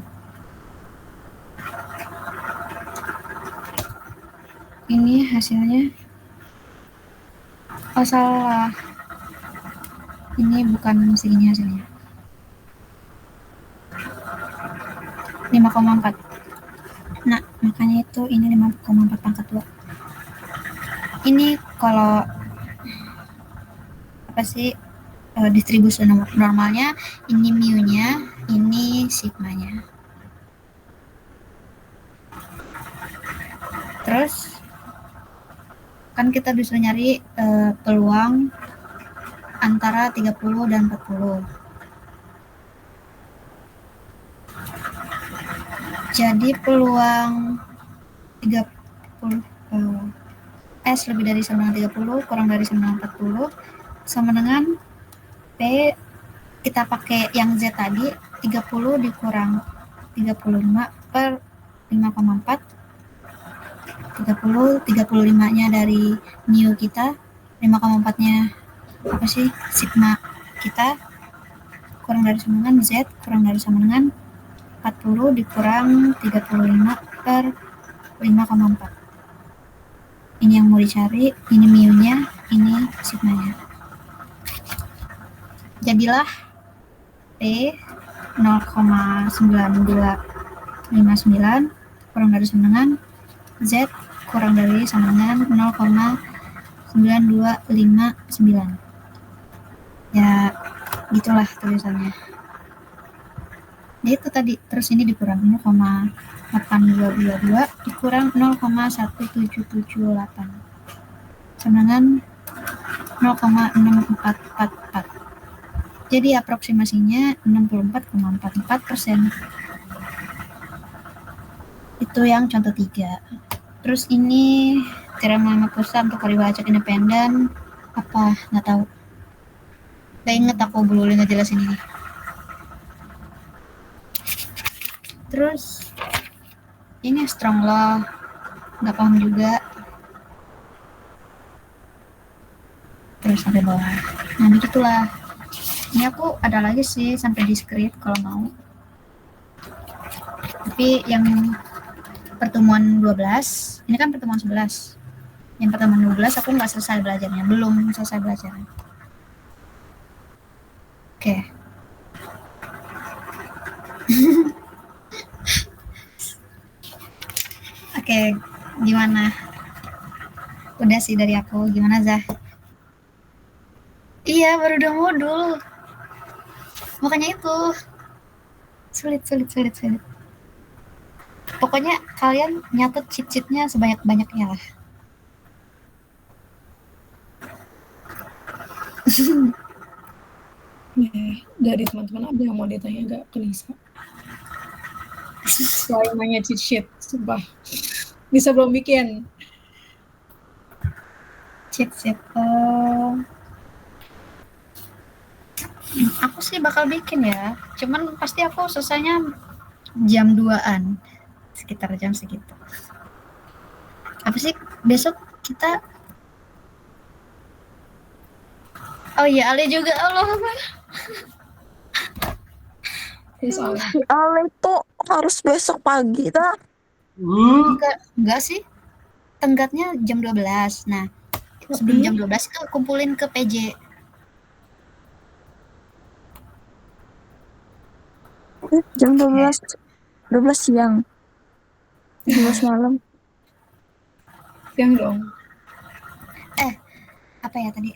Ini hasilnya. Oh salah. Ini bukan segini hasilnya. 5,4. Nah, makanya itu ini 5,4 pangkat 2. Ini kalau distribusi normalnya, ini mu-nya, ini sigma-nya. Terus kan kita bisa nyari peluang antara 30 dan 40. Jadi peluang 30 S lebih dari sama dengan 30 kurang dari sama dengan 40 sama dengan P, kita pakai yang Z tadi, 30 dikurang 35 per 5,4. 35-nya dari mu kita, 5,4-nya sigma kita, kurang dari sama dengan Z, kurang dari sama dengan 40 dikurang 35 per 5,4. Ini yang mau dicari, ini mu-nya, ini sigma-nya. Jadilah P 0,9259 kurang dari sama dengan Z kurang dari sama dengan 0,9259. Ya, gitulah tulisannya. Itu tadi, terus ini dikurang 0,8222 dikurang 0,1778 sama dengan 0,6444. Jadi aproksimasinya 64,44%. Itu yang contoh 3. Terus ini teorema pusat untuk periwajak independen apa nggak tahu. Gak inget aku belum ngejelasin ini. Terus ini strong law, nggak paham juga. Terus sampai bawah. Nah begitulah. Ini aku ada lagi sih sampai diskrit kalau mau. Tapi yang pertemuan 12, ini kan pertemuan 11. Yang pertemuan 12 aku nggak selesai belajarnya, belum selesai belajarnya. Oke. Oke, gimana? Udah sih dari aku, gimana Zah? Iya, baru 2 modul. Makanya itu sulit. Pokoknya kalian nyatet cheat-sheetnya sebanyak-banyaknya lah. Dari teman-teman ada yang mau ditanya gak ke Nisa? Selain nanya cheat sheet, sumpah. Nisa belum bikin. Cheat sheet. Aku sih bakal bikin ya. Cuman pasti aku selesainya jam 2-an. Sekitar jam segitu. Apa sih besok kita? Oh iya, Ale juga. Allah. Soalnya Si Ale tuh harus besok pagi dah. Enggak sih. Tenggatnya jam 12. Nah, sebelum jam 12 itu kumpulin ke PJ. Jam 12 siang. 12 malam. siang dong. Apa ya tadi?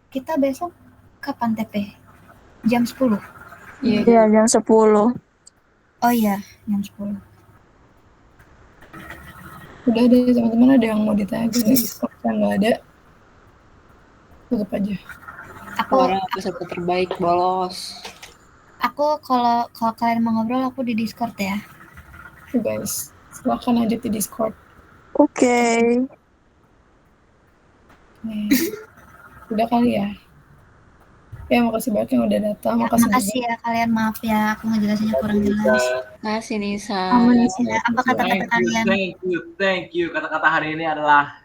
Kita besok kapan TP? Jam 10. Iya, jam 10. Oh iya, jam 10. Udah ada teman-teman ada yang mau ditanya ke Discord yang nggak ada, tutup aja. Orang peserta terbaik bolos. Aku kalau kalian mau ngobrol aku di Discord ya. Tuh guys, silahkan aja di Discord. Oke. Nih. Udah kali ya. Ya makasih banyak yang udah datang. Makasih Makasih ya kalian, maaf ya aku ngejelasinnya kurang jelas. Kasih Nisa. Aman ya. Apa kata-kata kalian? Thank you. Kata-kata hari ini adalah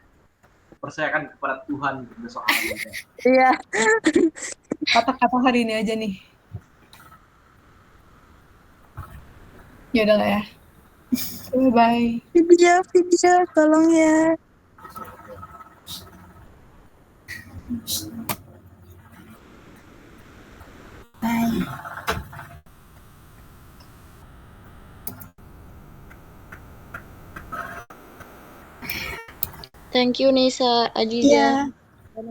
percayakan kepada Tuhan untuk besok hari. Iya. kata-kata hari ini aja nih. Ya udah lah ya. Bye. Video, tolong ya. Bye. Thank you Nisa, Ajiza. Iya.